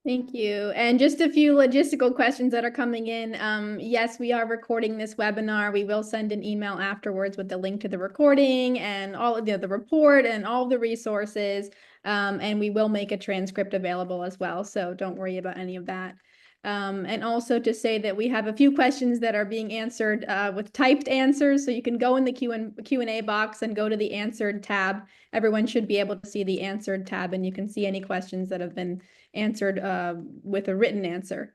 Thank you. And just a few logistical questions that are coming in. Yes, we are recording this webinar. We will send an email afterwards with the link to the recording and all of the report and all the resources. And we will make a transcript available as well. So don't worry about any of that. And also to say that we have a few questions that are being answered with typed answers. So you can go in the Q&A box and go to the answered tab. Everyone should be able to see the answered tab and you can see any questions that have been answered with a written answer.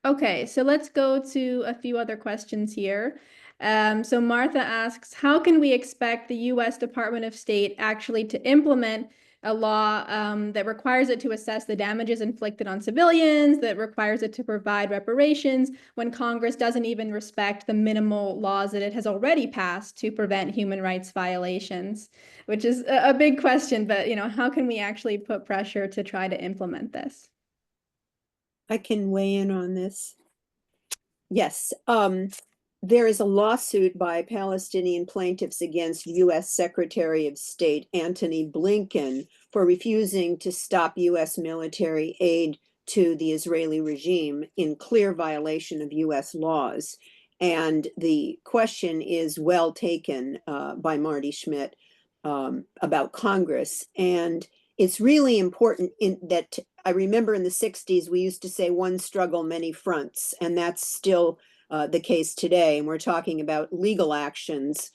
Okay, so let's go to a few other questions here. So Martha asks, how can we expect the U.S. Department of State actually to implement a law that requires it to assess the damages inflicted on civilians, that requires it to provide reparations, when Congress doesn't even respect the minimal laws that it has already passed to prevent human rights violations? Which is a big question, but how can we actually put pressure to try to implement this? I can weigh in on this. Yes, there is a lawsuit by Palestinian plaintiffs against U.S. Secretary of State Antony Blinken for refusing to stop U.S. military aid to the Israeli regime in clear violation of U.S. laws. And the question is well taken by Marty Schmidt about Congress. And it's really important in that I remember in the 60s, we used to say one struggle, many fronts, and that's still the case today. And we're talking about legal actions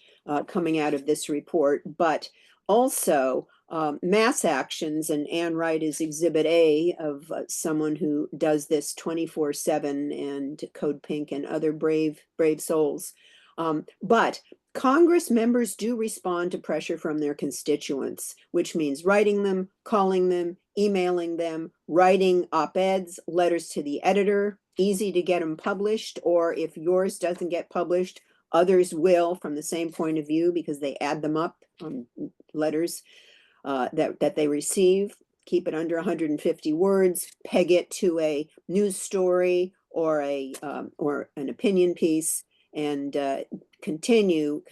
coming out of this report, but also mass actions. And Ann Wright is exhibit A of someone who does this 24/7, and Code Pink and other brave souls. But Congress members do respond to pressure from their constituents, which means writing them, calling them, emailing them, writing op-eds, letters to the editor, easy to get them published, or if yours doesn't get published, others will from the same point of view because they add them up on letters that they receive. Keep it under 150 words, peg it to a news story or an opinion piece, and continue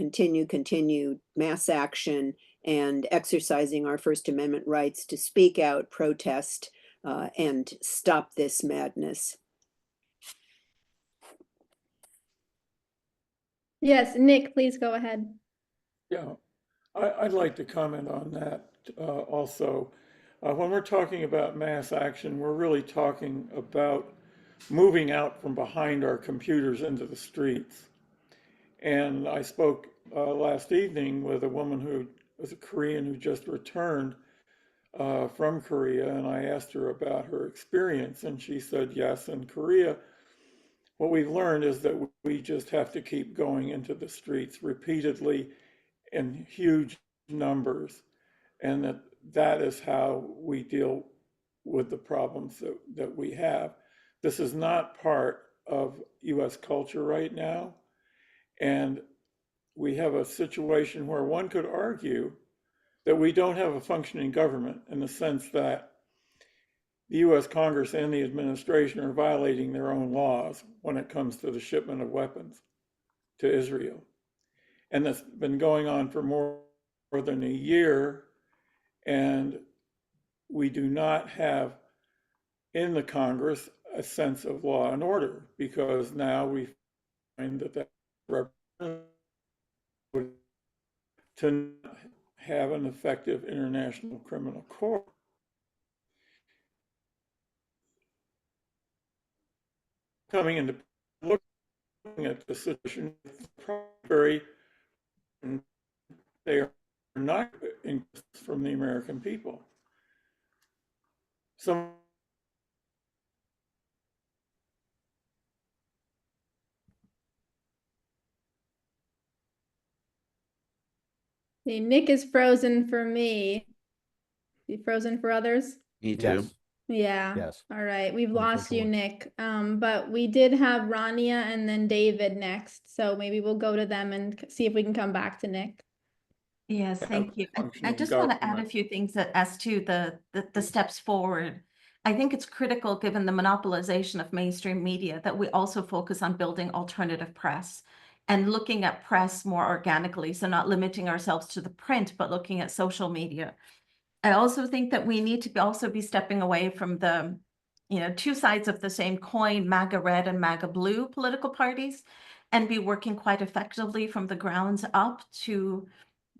mass action and exercising our First Amendment rights to speak out, protest, and stop this madness. Yes, Nick, please go ahead. Yeah, I'd like to comment on that also. When we're talking about mass action, we're really talking about moving out from behind our computers into the streets. And I spoke last evening with a woman who was a Korean who just returned from Korea, and I asked her about her experience, and she said, yes, in Korea, what we've learned is that we just have to keep going into the streets repeatedly in huge numbers, and that is how we deal with the problems that we have. This is not part of US culture right now, and we have a situation where one could argue that we don't have a functioning government in the sense that the US Congress and the administration are violating their own laws when it comes to the shipment of weapons to Israel. And that's been going on for more than a year, and we do not have in the Congress a sense of law and order, because now we find that to have an effective international criminal court. Coming into looking at the situation, very they are not from the American people. Some See, Nick is frozen for me. You frozen for others? Me too. Yes, Yeah. yes. All right. We've lost you, Unfortunately. Nick. But we did have Rania and then David next. So maybe we'll go to them and see if we can come back to Nick. Yes, have thank you. I functioning just want to add a government. few things as to the steps forward. I think it's critical, given the monopolization of mainstream media, that we also focus on building alternative press and looking at press more organically. So not limiting ourselves to the print, but looking at social media. I also think that we need to also be stepping away from the, two sides of the same coin, MAGA red and MAGA blue political parties, and be working quite effectively from the grounds up to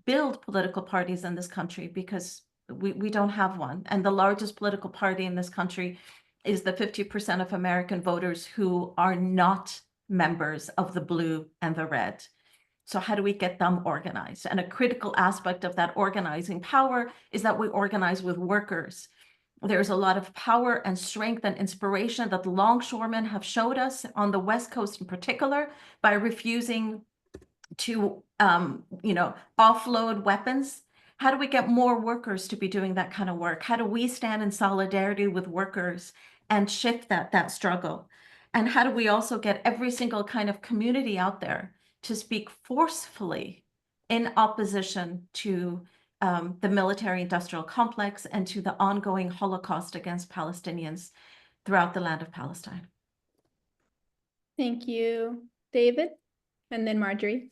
build political parties in this country, because we don't have one. And the largest political party in this country is the 50% of American voters who are not members of the blue and the red. So how do we get them organized? And a critical aspect of that organizing power is that we organize with workers. There's a lot of power and strength and inspiration that the longshoremen have showed us on the West Coast in particular by refusing to, offload weapons. How do we get more workers to be doing that kind of work? How do we stand in solidarity with workers and shift that struggle? And how do we also get every single kind of community out there to speak forcefully in opposition to the military-industrial complex and to the ongoing Holocaust against Palestinians throughout the land of Palestine? Thank you, David, and then Marjorie.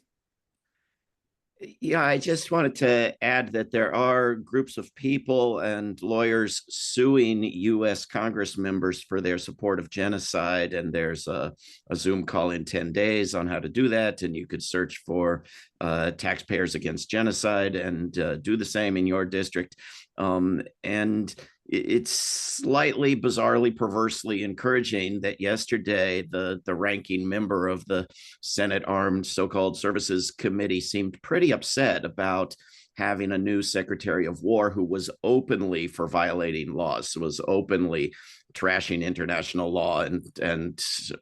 Yeah, I just wanted to add that there are groups of people and lawyers suing U.S. Congress members for their support of genocide. And there's a Zoom call in 10 days on how to do that. And you could search for Taxpayers Against Genocide and do the same in your district. And it's slightly, bizarrely, perversely encouraging that yesterday the ranking member of the Senate Armed so-called Services Committee seemed pretty upset about having a new Secretary of War who was openly for violating laws, was openly trashing international law and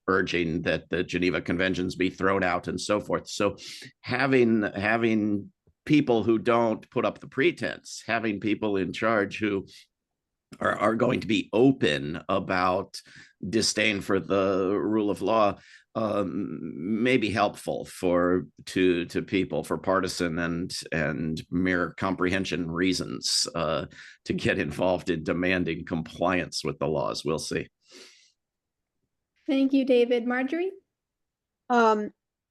urging that the Geneva Conventions be thrown out and so forth. So having people who don't put up the pretense, having people in charge who are going to be open about disdain for the rule of law may be helpful to people for partisan and mere comprehension reasons to get involved in demanding compliance with the laws. We'll see. Thank you, David. Marjorie?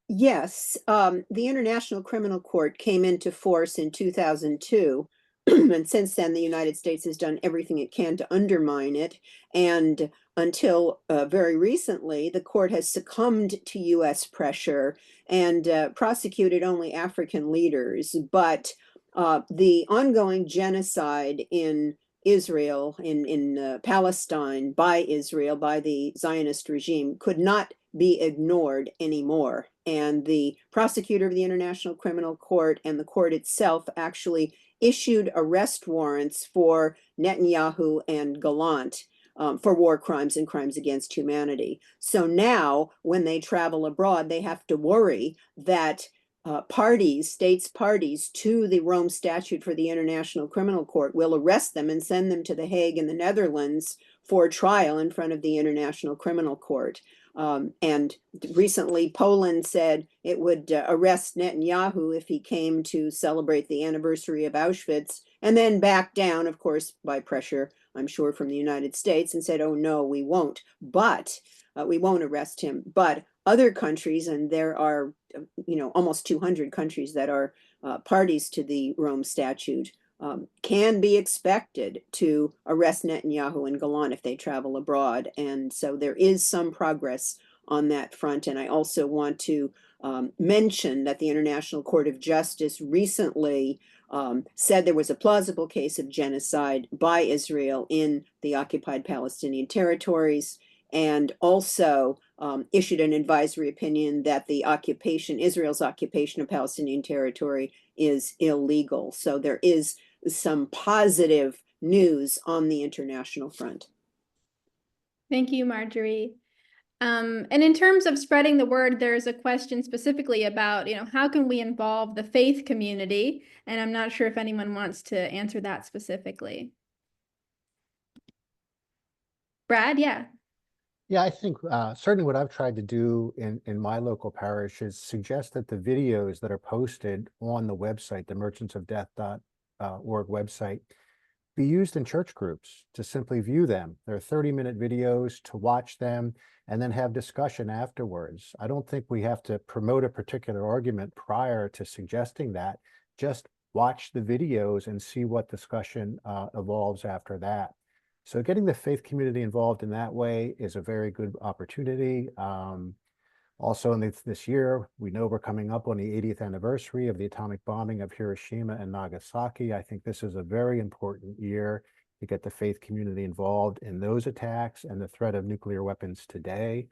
Yes, the International Criminal Court came into force in 2002. And since then, the United States has done everything it can to undermine it. And until very recently, the court has succumbed to U.S. pressure and prosecuted only African leaders. But the ongoing genocide in Israel, in Palestine, by Israel, by the Zionist regime, could not be ignored anymore. And the prosecutor of the International Criminal Court and the court itself actually issued arrest warrants for Netanyahu and Gallant for war crimes and crimes against humanity. So now when they travel abroad, they have to worry that states parties to the Rome Statute for the International Criminal Court will arrest them and send them to The Hague in the Netherlands for trial in front of the International Criminal Court. And recently, Poland said it would arrest Netanyahu if he came to celebrate the anniversary of Auschwitz, and then back down, of course, by pressure, I'm sure, from the United States, and said, oh, no, we won't. But we won't arrest him. But other countries, and there are, almost 200 countries that are parties to the Rome Statute, can be expected to arrest Netanyahu and Gallant if they travel abroad. And so there is some progress on that front. And I also want to mention that the International Court of Justice recently said there was a plausible case of genocide by Israel in the occupied Palestinian territories, and also issued an advisory opinion that Israel's occupation of Palestinian territory is illegal. So there is some positive news on the international front. Thank you, Marjorie. And in terms of spreading the word, there's a question specifically about, how can we involve the faith community? And I'm not sure if anyone wants to answer that specifically. Brad, yeah. Yeah, I think certainly what I've tried to do in my local parish is suggest that the videos that are posted on the website, the merchantsofdeath.org website, be used in church groups to simply view them. They're 30-minute videos, to watch them and then have discussion afterwards. I don't think we have to promote a particular argument prior to suggesting that. Just watch the videos and see what discussion evolves after that. So getting the faith community involved in that way is a very good opportunity. Also in this year, we know we're coming up on the 80th anniversary of the atomic bombing of Hiroshima and Nagasaki. I think this is a very important year to get the faith community involved in those attacks and the threat of nuclear weapons today.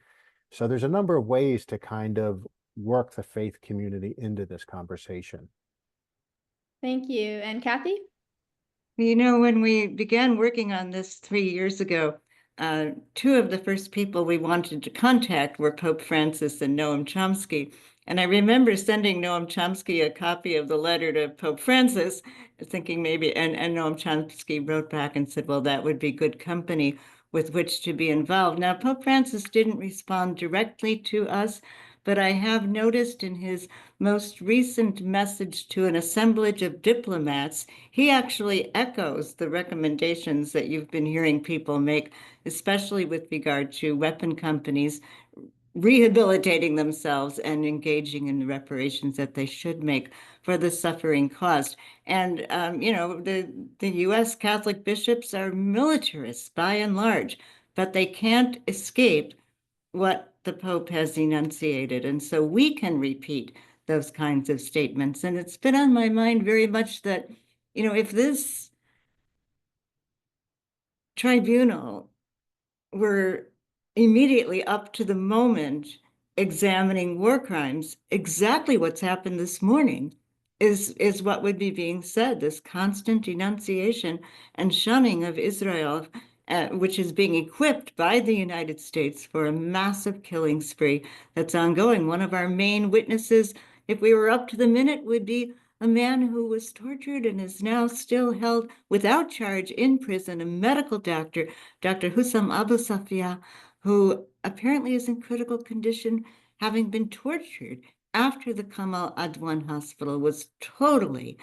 So there's a number of ways to kind of work the faith community into this conversation. Thank you. And Kathy? You know, when we began working on this 3 years ago, two of the first people we wanted to contact were Pope Francis and Noam Chomsky. And I remember sending Noam Chomsky a copy of the letter to Pope Francis, thinking maybe, and Noam Chomsky wrote back and said, well, that would be good company with which to be involved. Now, Pope Francis didn't respond directly to us, but I have noticed in his most recent message to an assemblage of diplomats, he actually echoes the recommendations that you've been hearing people make, especially with regard to weapon companies rehabilitating themselves and engaging in the reparations that they should make for the suffering caused. And, you know, the U.S. Catholic bishops are militarists by and large, but they can't escape what the Pope has enunciated. And so we can repeat those kinds of statements. And it's been on my mind very much that, you know, if this tribunal were immediately up to the moment examining war crimes, exactly what's happened this morning is what would be being said, this constant denunciation and shunning of Israel, which is being equipped by the United States for a massive killing spree that's ongoing. One of our main witnesses, if we were up to the minute, would be a man who was tortured and is now still held without charge in prison, a medical doctor, Dr. Hussam Abu Safia, who apparently is in critical condition, having been tortured after the Kamal Adwan hospital was totally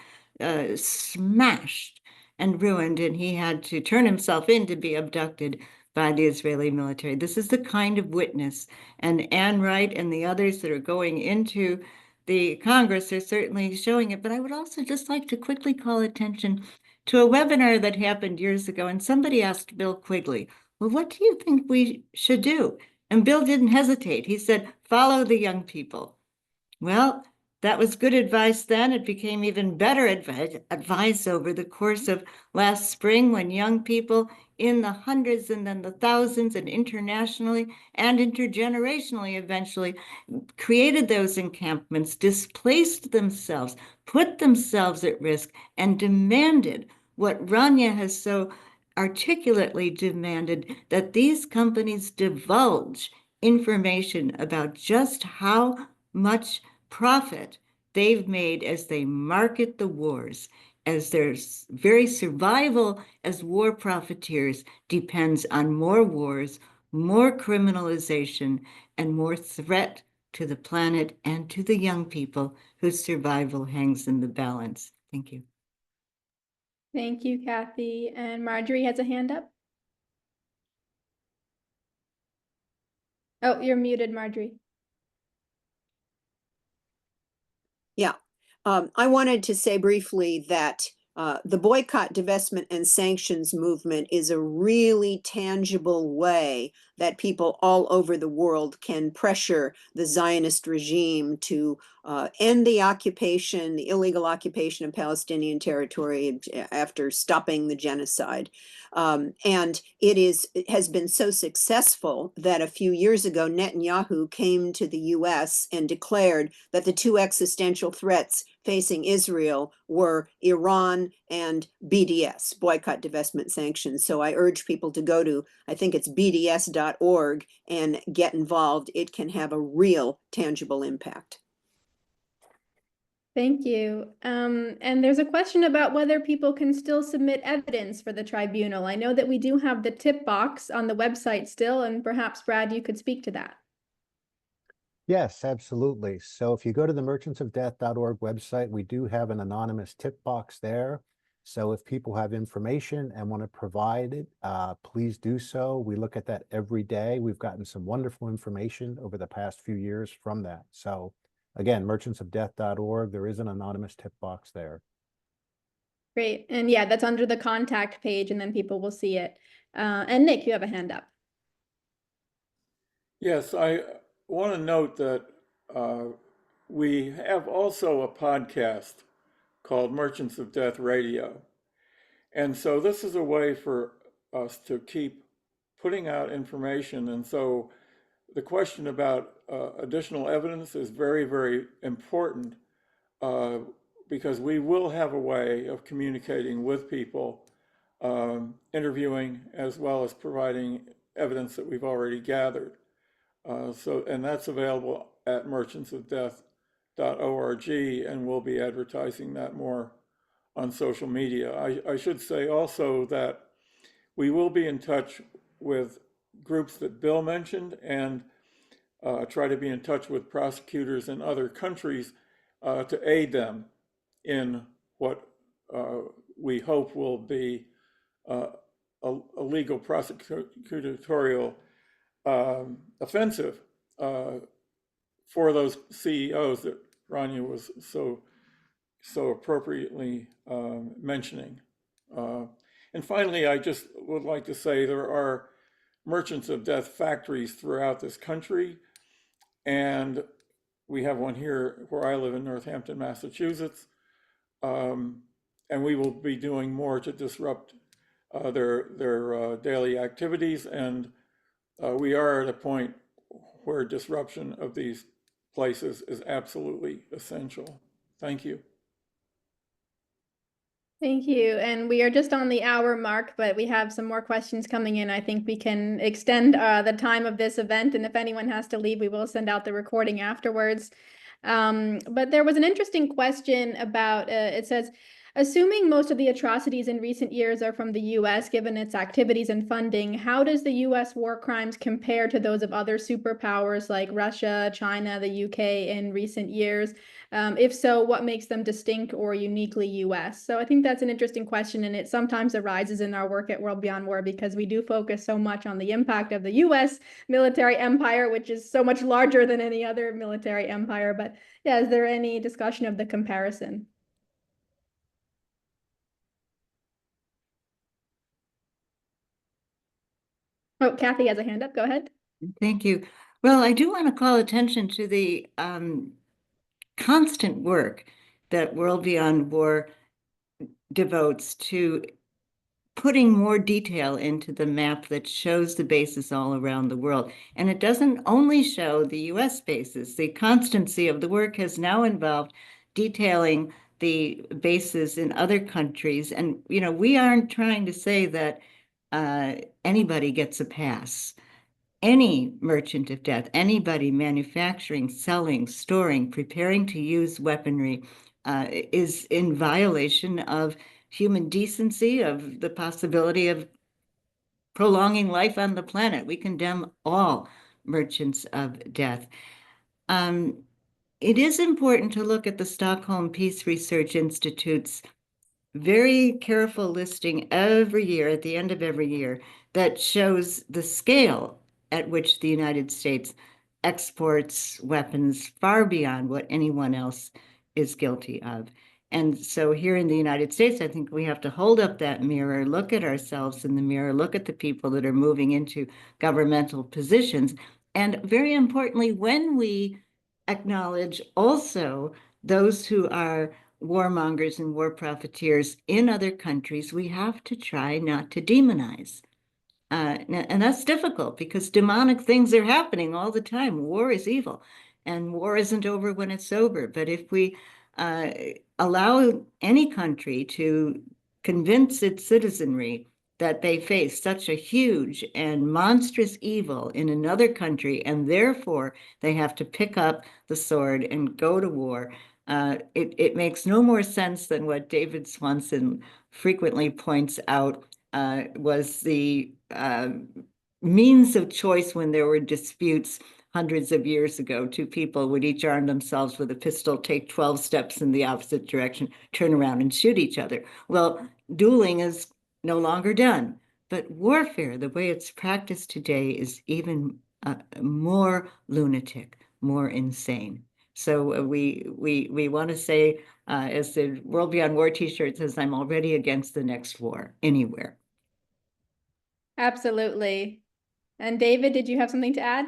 smashed and ruined, and he had to turn himself in to be abducted by the Israeli military. This is the kind of witness, and Ann Wright and the others that are going into the Congress are certainly showing it. But I would also just like to quickly call attention to a webinar that happened years ago, and somebody asked Bill Quigley, well, what do you think we should do? And Bill didn't hesitate. He said, follow the young people. Well, that was good advice then. It became even better advice over the course of last spring when young people in the hundreds and then the thousands and internationally and intergenerationally eventually created those encampments, displaced themselves, put themselves at risk, and demanded what Rania has so articulately demanded, that these companies divulge information about just how much profit they've made as they market the wars, as their very survival as war profiteers depends on more wars, more criminalization, and more threat to the planet and to the young people whose survival hangs in the balance. Thank you. Thank you, Kathy. And Marjorie has a hand up. Oh, you're muted, Marjorie. Yeah, I wanted to say briefly that the boycott, divestment, and sanctions movement is a really tangible way that people all over the world can pressure the Zionist regime to end the occupation, the illegal occupation of Palestinian territory after stopping the genocide. And it has been so successful that a few years ago, Netanyahu came to the US and declared that the two existential threats facing Israel were Iran and BDS, boycott, divestment, sanctions. So I urge people to go to, I think it's BDS.org, and get involved. It can have a real tangible impact. Thank you. And there's a question about whether people can still submit evidence for the tribunal. I know that we do have the tip box on the website still, and perhaps Brad, you could speak to that. Yes, absolutely. So if you go to the merchantsofdeath.org website, we do have an anonymous tip box there. So if people have information and want to provide it, please do so. We look at that every day. We've gotten some wonderful information over the past few years from that. So again, merchantsofdeath.org, there is an anonymous tip box there. Great. And yeah, that's under the contact page, and then people will see it. And Nick, you have a hand up. Yes, I want to note that we have also a podcast called Merchants of Death Radio. And so this is a way for us to keep putting out information. And so the question about additional evidence is very, very important because we will have a way of communicating with people interviewing as well as providing evidence that we've already gathered. And that's available at merchantsofdeath.org, and we'll be advertising that more on social media. I should say also that we will be in touch with groups that Bill mentioned and try to be in touch with prosecutors in other countries to aid them in what we hope will be a legal prosecutorial offensive for those CEOs that Rania was so appropriately mentioning. And finally, I just would like to say there are Merchants of Death factories throughout this country, and we have one here where I live in Northampton, Massachusetts, and we will be doing more to disrupt their daily activities, and we are at a point where disruption of these places is absolutely essential. Thank you. Thank you. And we are just on the hour mark, but we have some more questions coming in. I think we can extend the time of this event. And if anyone has to leave, we will send out the recording afterwards. But there was an interesting question about, it says, assuming most of the atrocities in recent years are from the U.S., given its activities and funding, how does the U.S. war crimes compare to those of other superpowers like Russia, China, the U.K. in recent years? If so, what makes them distinct or uniquely U.S.? So I think that's an interesting question, and it sometimes arises in our work at World Beyond War because we do focus so much on the impact of the U.S. military empire, which is so much larger than any other military empire. But yeah, is there any discussion of the comparison? Oh, Kathy has a hand up. Go ahead. Thank you. Well, I do want to call attention to the constant work that World Beyond War devotes to putting more detail into the map that shows the bases all around the world. And it doesn't only show the US bases. The constancy of the work has now involved detailing the bases in other countries. And, you know, we aren't trying to say that anybody gets a pass. Any merchant of death, anybody manufacturing, selling, storing, preparing to use weaponry is in violation of human decency, of the possibility of prolonging life on the planet. We condemn all merchants of death. It is important to look at the Stockholm Peace Research Institute's very careful listing every year, at the end of every year, that shows the scale at which the United States exports weapons far beyond what anyone else is guilty of. And so here in the United States, I think we have to hold up that mirror, look at ourselves in the mirror, look at the people that are moving into governmental positions. And very importantly, when we acknowledge also those who are warmongers and war profiteers in other countries, we have to try not to demonize. And that's difficult because demonic things are happening all the time. War is evil, and war isn't over when it's over. But if we allow any country to convince its citizenry that they face such a huge and monstrous evil in another country, and therefore they have to pick up the sword and go to war, it makes no more sense than what David Swanson frequently points out was the means of choice when there were disputes hundreds of years ago. Two people would each arm themselves with a pistol, take 12 steps in the opposite direction, turn around and shoot each other. Well, dueling is no longer done, but warfare, the way it's practiced today, is even more lunatic, more insane. So we want to say, as the World Beyond War t-shirt says, I'm already against the next war anywhere. Absolutely. And David, did you have something to add?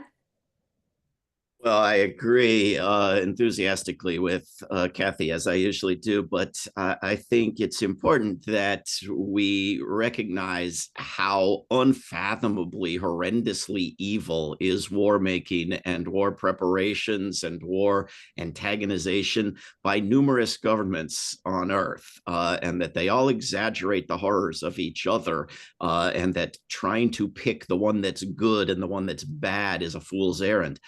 Well, I agree enthusiastically with Kathy, as I usually do, but I think it's important that we recognize how unfathomably, horrendously evil is war making and war preparations and war antagonization by numerous governments on Earth, and that they all exaggerate the horrors of each other, and that trying to pick the one that's good and the one that's bad is a fool's errand.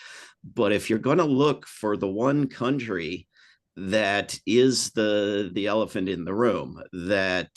But if you're going to look for the one country that is the elephant in the room, that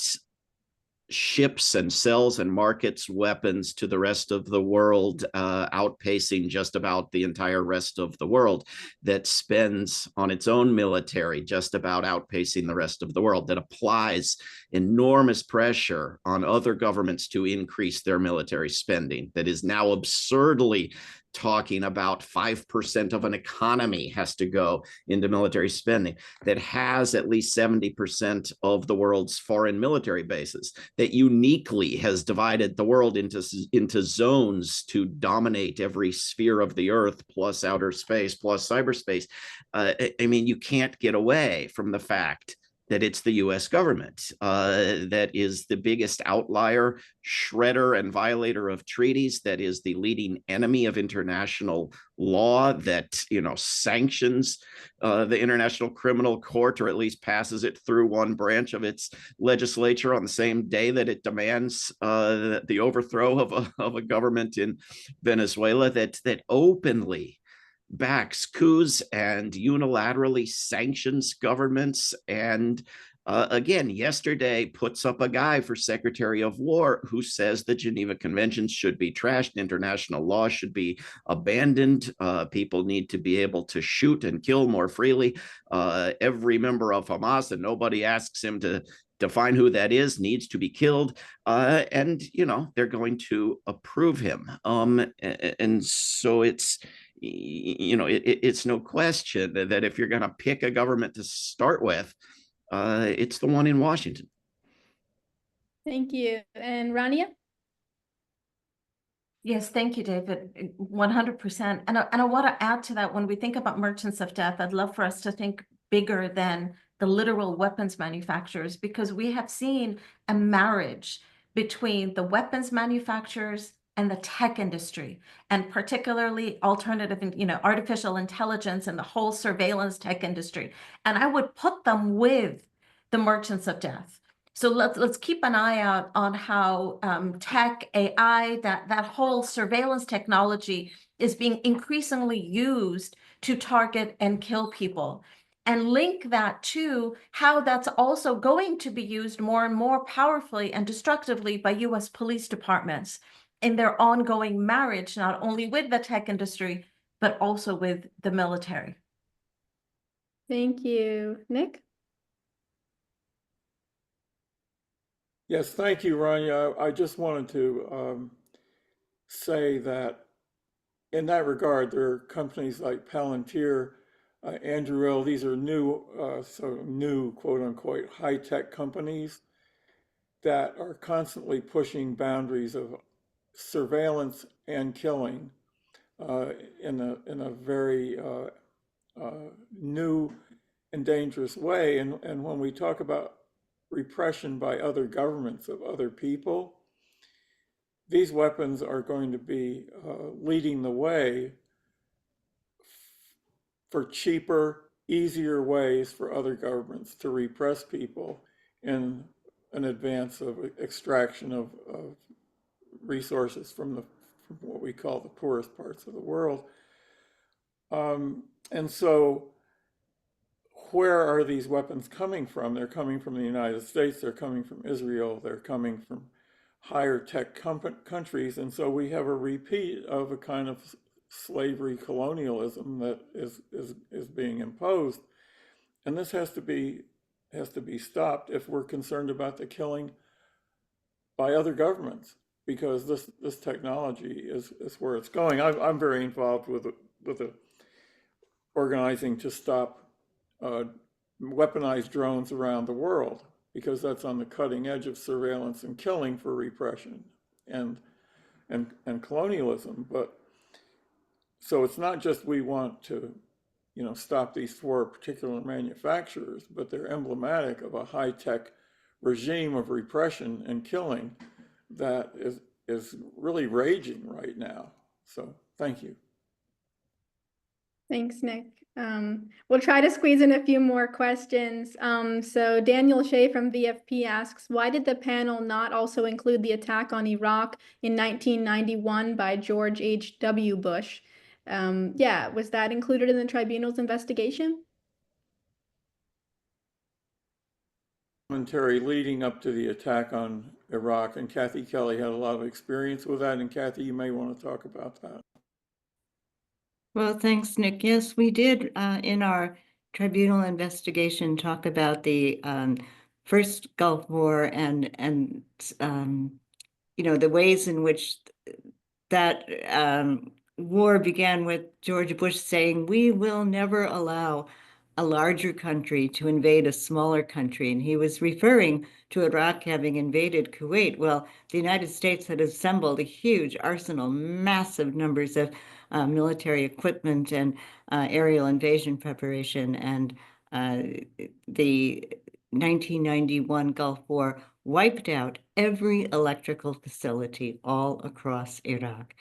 ships and sells and markets weapons to the rest of the world, outpacing just about the entire rest of the world, that spends on its own military just about outpacing the rest of the world, that applies enormous pressure on other governments to increase their military spending, that is now absurdly talking about 5% of an economy has to go into military spending, that has at least 70% of the world's foreign military bases, that uniquely has divided the world into zones to dominate every sphere of the earth, plus outer space, plus cyberspace. I mean, you can't get away from the fact that it's the US government that is the biggest outlier, shredder, and violator of treaties, that is the leading enemy of international law, that, you know, sanctions the International Criminal Court, or at least passes it through one branch of its legislature on the same day that it demands the overthrow of a government in Venezuela, that openly backs coups and unilaterally sanctions governments. And again, yesterday puts up a guy for Secretary of War who says the Geneva Conventions should be trashed, international law should be abandoned, people need to be able to shoot and kill more freely. Every member of Hamas, and nobody asks him to define who that is, needs to be killed. And, you know, they're going to approve him. And so it's, you know, it's no question that if you're going to pick a government to start with, it's the one in Washington. Thank you. And Rania? Yes, thank you, David. 100%. And I want to add to that, when we think about merchants of death, I'd love for us to think bigger than the literal weapons manufacturers, because we have seen a marriage between the weapons manufacturers and the tech industry, and particularly alternative, you know, artificial intelligence and the whole surveillance tech industry. And I would put them with the merchants of death. So let's keep an eye out on how tech, AI, that whole surveillance technology is being increasingly used to target and kill people. And link that to how that's also going to be used more and more powerfully and destructively by US police departments in their ongoing marriage, not only with the tech industry, but also with the military. Thank you. Nick? Yes, thank you, Rania. I just wanted to say that in that regard, there are companies like Palantir, Anduril. These are new, quote unquote, high-tech companies that are constantly pushing boundaries of surveillance and killing in a very new and dangerous way. And when we talk about repression by other governments of other people, these weapons are going to be leading the way for cheaper, easier ways for other governments to repress people in an advance of extraction of resources from what we call the poorest parts of the world. And so where are these weapons coming from? They're coming from the United States, they're coming from Israel, they're coming from higher tech countries. And so we have a repeat of a kind of slavery colonialism that is being imposed. And this has to be stopped if we're concerned about the killing by other governments, because this technology is where it's going. I'm very involved with the organizing to stop weaponized drones around the world, because that's on the cutting edge of surveillance and killing for repression and colonialism. But So it's not just we want to, stop these 4 particular manufacturers, but they're emblematic of a high-tech regime of repression and killing that is really raging right now. So thank you. Thanks, Nick. We'll try to squeeze in a few more questions. So Daniel Shea from VFP asks, why did the panel not also include the attack on Iraq in 1991 by George H.W. Bush? Yeah, was that included in the tribunal's investigation? Commentary leading up to the attack on Iraq, and Kathy Kelly had a lot of experience with that. And Kathy, you may want to talk about that. Well, thanks, Nick. Yes, we did in our tribunal investigation talk about the first Gulf War and the ways in which that war began with George Bush saying, we will never allow a larger country to invade a smaller country. And he was referring to Iraq having invaded Kuwait. Well, the United States had assembled a huge arsenal, massive numbers of military equipment and aerial invasion preparation. And the 1991 Gulf War wiped out every electrical facility all across Iraq.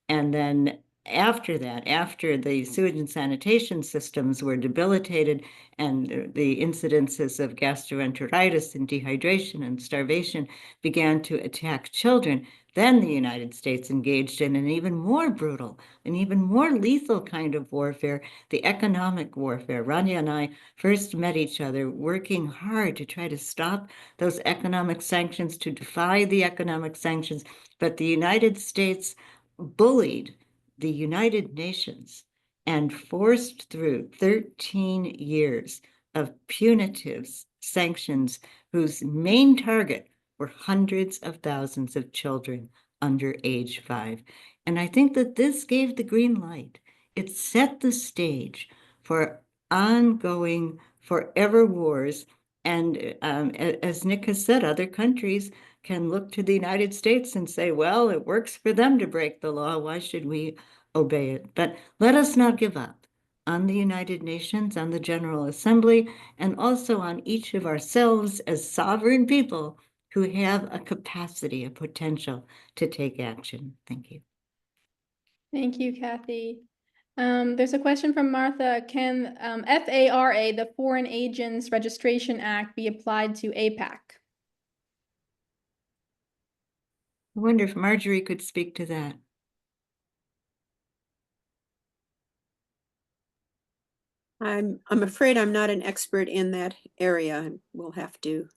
And then after that, after the sewage and sanitation systems were debilitated and the incidences of gastroenteritis and dehydration and starvation began to attack children, then the United States engaged in an even more brutal, an even more lethal kind of warfare, the economic warfare. Rania and I first met each other working hard to try to stop those economic sanctions, to defy the economic sanctions. But the United States bullied the United Nations and forced through 13 years of punitive sanctions whose main target were hundreds of thousands of children under age 5. And I think that this gave the green light. It set the stage for ongoing, forever wars. And as Nick has said, other countries can look to the United States and say, well, it works for them to break the law. Why should we obey it? But let us not give up on the United Nations, on the General Assembly, and also on each of ourselves as sovereign people who have a capacity, a potential to take action. Thank you. Thank you, Kathy. There's a question from Martha. Can FARA, the Foreign Agents Registration Act, be applied to APAC? I wonder if Marjorie could speak to that. I'm afraid I'm not an expert in that area. We'll have to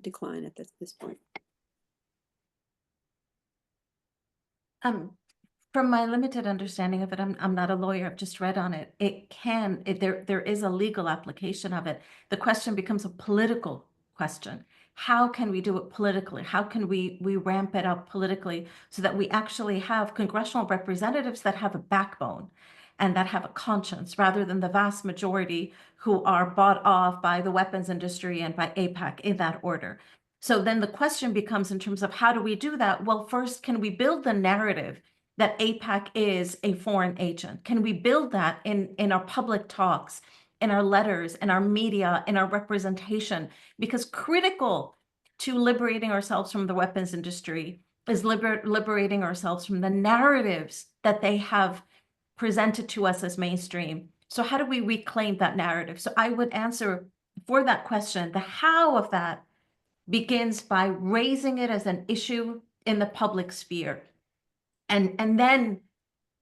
decline at this point. From my limited understanding of it, I'm not a lawyer, I've just read on it. There is a legal application of it. The question becomes a political question. How can we do it politically? How can we ramp it up politically so that we actually have congressional representatives that have a backbone and that have a conscience, rather than the vast majority who are bought off by the weapons industry and by AIPAC in that order? So then the question becomes, in terms of how do we do that? Well, first, can we build the narrative that AIPAC is a foreign agent? Can we build that in our public talks, in our letters, in our media, in our representation? Because critical to liberating ourselves from the weapons industry is liberating ourselves from the narratives that they have presented to us as mainstream. So how do we reclaim that narrative? So I would answer for that question, the how of that begins by raising it as an issue in the public sphere. And then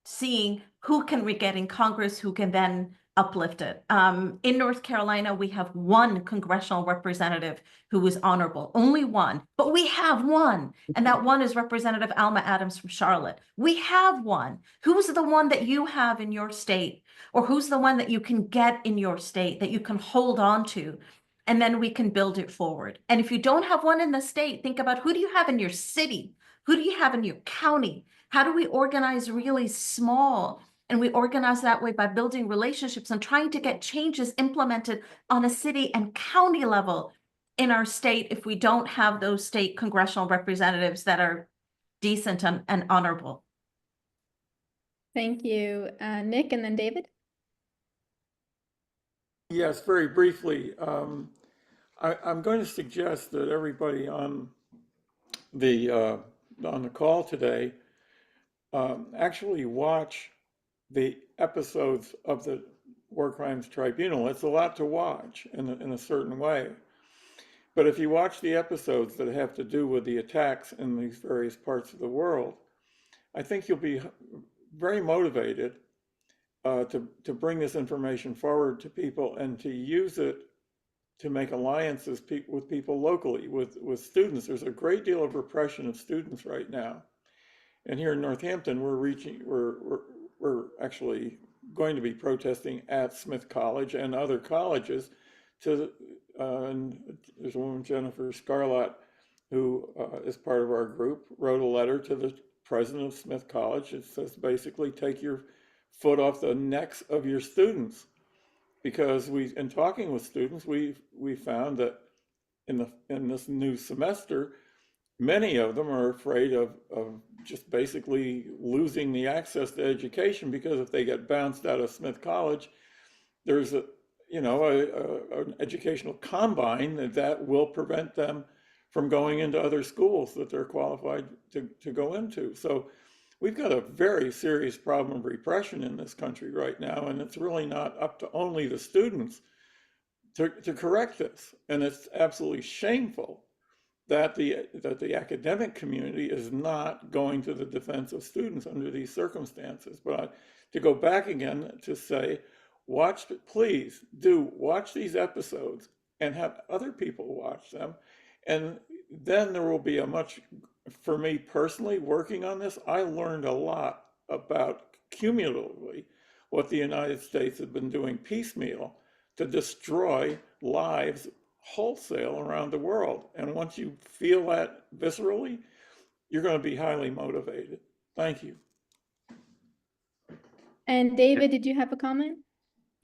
seeing who can we get in Congress who can then uplift it. In North Carolina, we have one congressional representative who is honorable, only one, but we have one. And that one is Representative Alma Adams from Charlotte. We have one. Who's the one that you have in your state? Or who's the one that you can get in your state that you can hold on to? And then we can build it forward. And if you don't have one in the state, think about who do you have in your city? Who do you have in your county? How do we organize really small? And we organize that way by building relationships and trying to get changes implemented on a city and county level in our state if we don't have those state congressional representatives that are decent and honorable. Thank you, Nick, and then David. Yes, very briefly. I'm going to suggest that everybody the on the call today actually watch the episodes of the War Crimes Tribunal. It's a lot to watch in a certain way. But if you watch the episodes that have to do with the attacks in these various parts of the world, I think you'll be very motivated to bring this information forward to people and to use it to make alliances with people locally, with students. There's a great deal of repression of students right now. And here in Northampton, we're actually going to be protesting at Smith College and other colleges and there's a woman, Jennifer Scarlett, who is part of our group, wrote a letter to the president of Smith College. It says basically take your foot off the necks of your students, because in talking with students, we found that in this new semester, many of them are afraid of just basically losing the access to education, because if they get bounced out of Smith College, there's an educational combine that will prevent them from going into other schools that they're qualified to go into. So we've got a very serious problem of repression in this country right now, and it's really not up to only the students to correct this. And it's absolutely shameful that the academic community is not going to the defense of students under these circumstances. But to go back again to say, please do watch these episodes and have other people watch them. And then there will be for me personally working on this, I learned a lot about cumulatively what the United States has been doing piecemeal to destroy lives wholesale around the world. And once you feel that viscerally, you're going to be highly motivated. Thank you. And David, did you have a comment?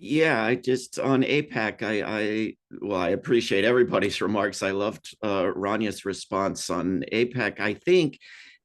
Yeah, I just on APAC, I appreciate everybody's remarks. I loved Ranya's response on APAC. I think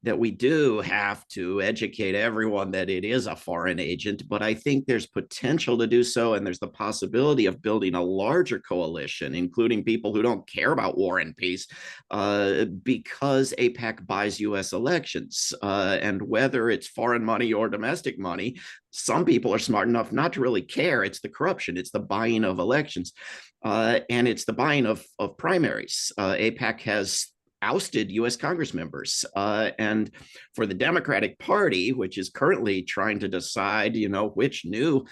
that we do have to educate everyone that it is a foreign agent, but I think there's potential to do so, and there's the possibility of building a larger coalition, including people who don't care about war and peace, because APAC buys U.S. elections, and whether it's foreign money or domestic money, some people are smart enough not to really care. It's the corruption, it's the buying of elections, and it's the buying of primaries. APAC has ousted U.S. Congress members. And for the Democratic Party, which is currently trying to decide, which new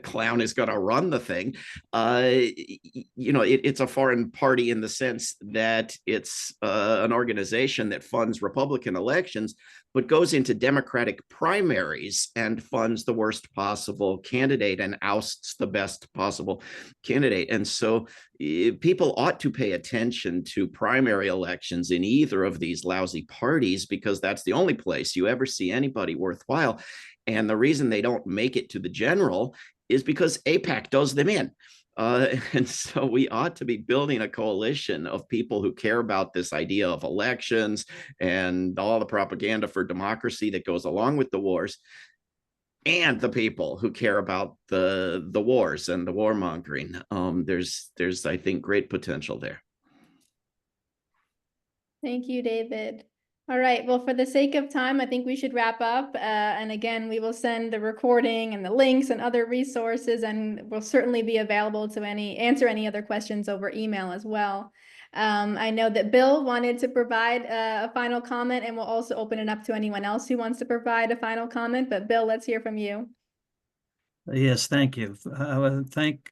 clown is going to run the thing, it's a foreign party in the sense that it's an organization that funds Republican elections, but goes into Democratic primaries and funds the worst possible candidate and ousts the best possible candidate. And so people ought to pay attention to primary elections in either of these lousy parties, because that's the only place you ever see anybody worthwhile. And the reason they don't make it to the general is because APAC does them in. And so we ought to be building a coalition of people who care about this idea of elections and all the propaganda for democracy that goes along with the wars, and the people who care about the wars and the warmongering. There's I think great potential there. Thank you, David. All right, well, for the sake of time, I think we should wrap up. And again, we will send the recording and the links and other resources, and we'll certainly be available to answer any other questions over email as well. I know that Bill wanted to provide a final comment, and we'll also open it up to anyone else who wants to provide a final comment. But Bill, let's hear from you. Yes, thank you. I want to thank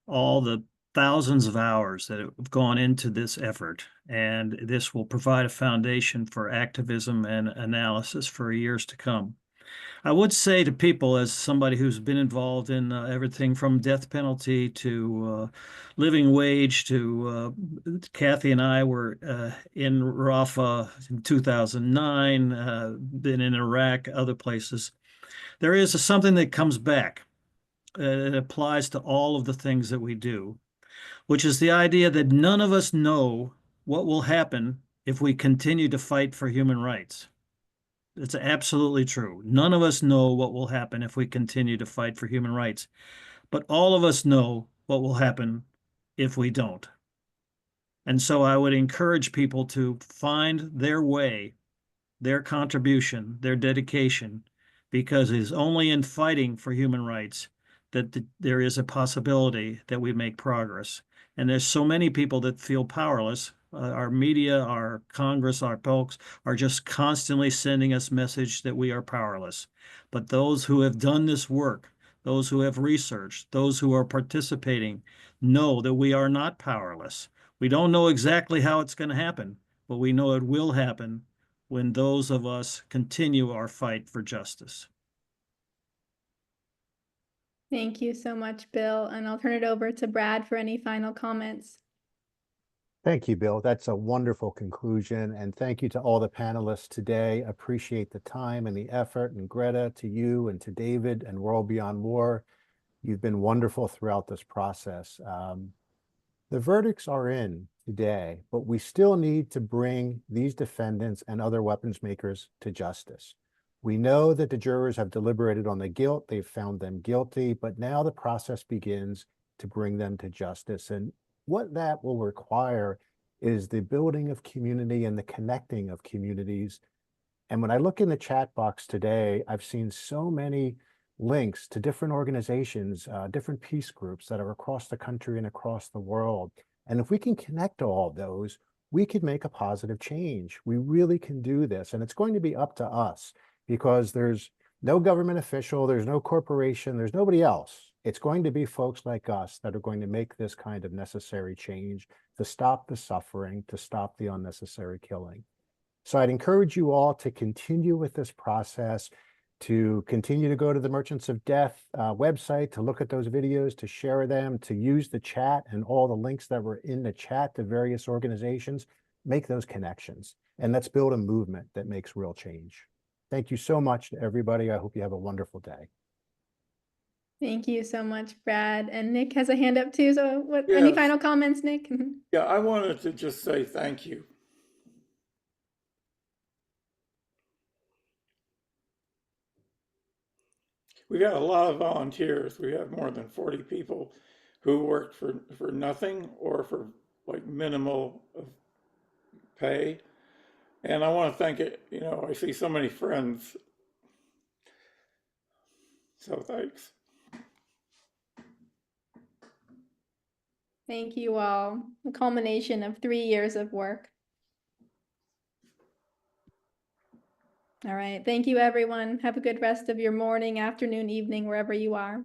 all the thousands of hours that have gone into this effort, and this will provide a foundation for activism and analysis for years to come. I would say to people, as somebody who's been involved in everything from death penalty to living wage to Kathy and I were in Rafah in 2009, been in Iraq, other places. There is something that comes back. It applies to all of the things that we do, which is the idea that none of us know what will happen if we continue to fight for human rights. It's absolutely true. None of us know what will happen if we continue to fight for human rights, but all of us know what will happen if we don't. And so I would encourage people to find their way, their contribution, their dedication, because it is only in fighting for human rights that there is a possibility that we make progress. And there's so many people that feel powerless. Our media, our Congress, our folks are just constantly sending us message that we are powerless. But those who have done this work, those who have researched, those who are participating, know that we are not powerless. We don't know exactly how it's going to happen, but we know it will happen when those of us continue our fight for justice. Thank you so much, Bill. And I'll turn it over to Brad for any final comments. Thank you, Bill. That's a wonderful conclusion. And thank you to all the panelists today. Appreciate the time and the effort. And Greta, to you and to David and World Beyond War, you've been wonderful throughout this process. The verdicts are in today, but we still need to bring these defendants and other weapons makers to justice. We know that the jurors have deliberated on the guilt, they've found them guilty, but now the process begins to bring them to justice. And what that will require is the building of community and the connecting of communities. And when I look in the chat box today, I've seen so many links to different organizations, different peace groups that are across the country and across the world. And if we can connect all of those, we could make a positive change. We really can do this. And it's going to be up to us because there's no government official, there's no corporation, there's nobody else. It's going to be folks like us that are going to make this kind of necessary change to stop the suffering, to stop the unnecessary killing. So I'd encourage you all to continue with this process, to continue to go to the Merchants of Death website, to look at those videos, to share them, to use the chat and all the links that were in the chat to various organizations, make those connections. And let's build a movement that makes real change. Thank you so much to everybody. I hope you have a wonderful day. Thank you so much, Brad. And Nick has a hand up too. So any Yes. final comments, Nick? Yeah, I wanted to just say thank you. We got a lot of volunteers. We have more than 40 people who worked for nothing or for like minimal pay. And I want to thank it. You know, I see so many friends. So thanks. Thank you all. The culmination of 3 years of work. All right. Thank you, everyone. Have a good rest of your morning, afternoon, evening, wherever you are.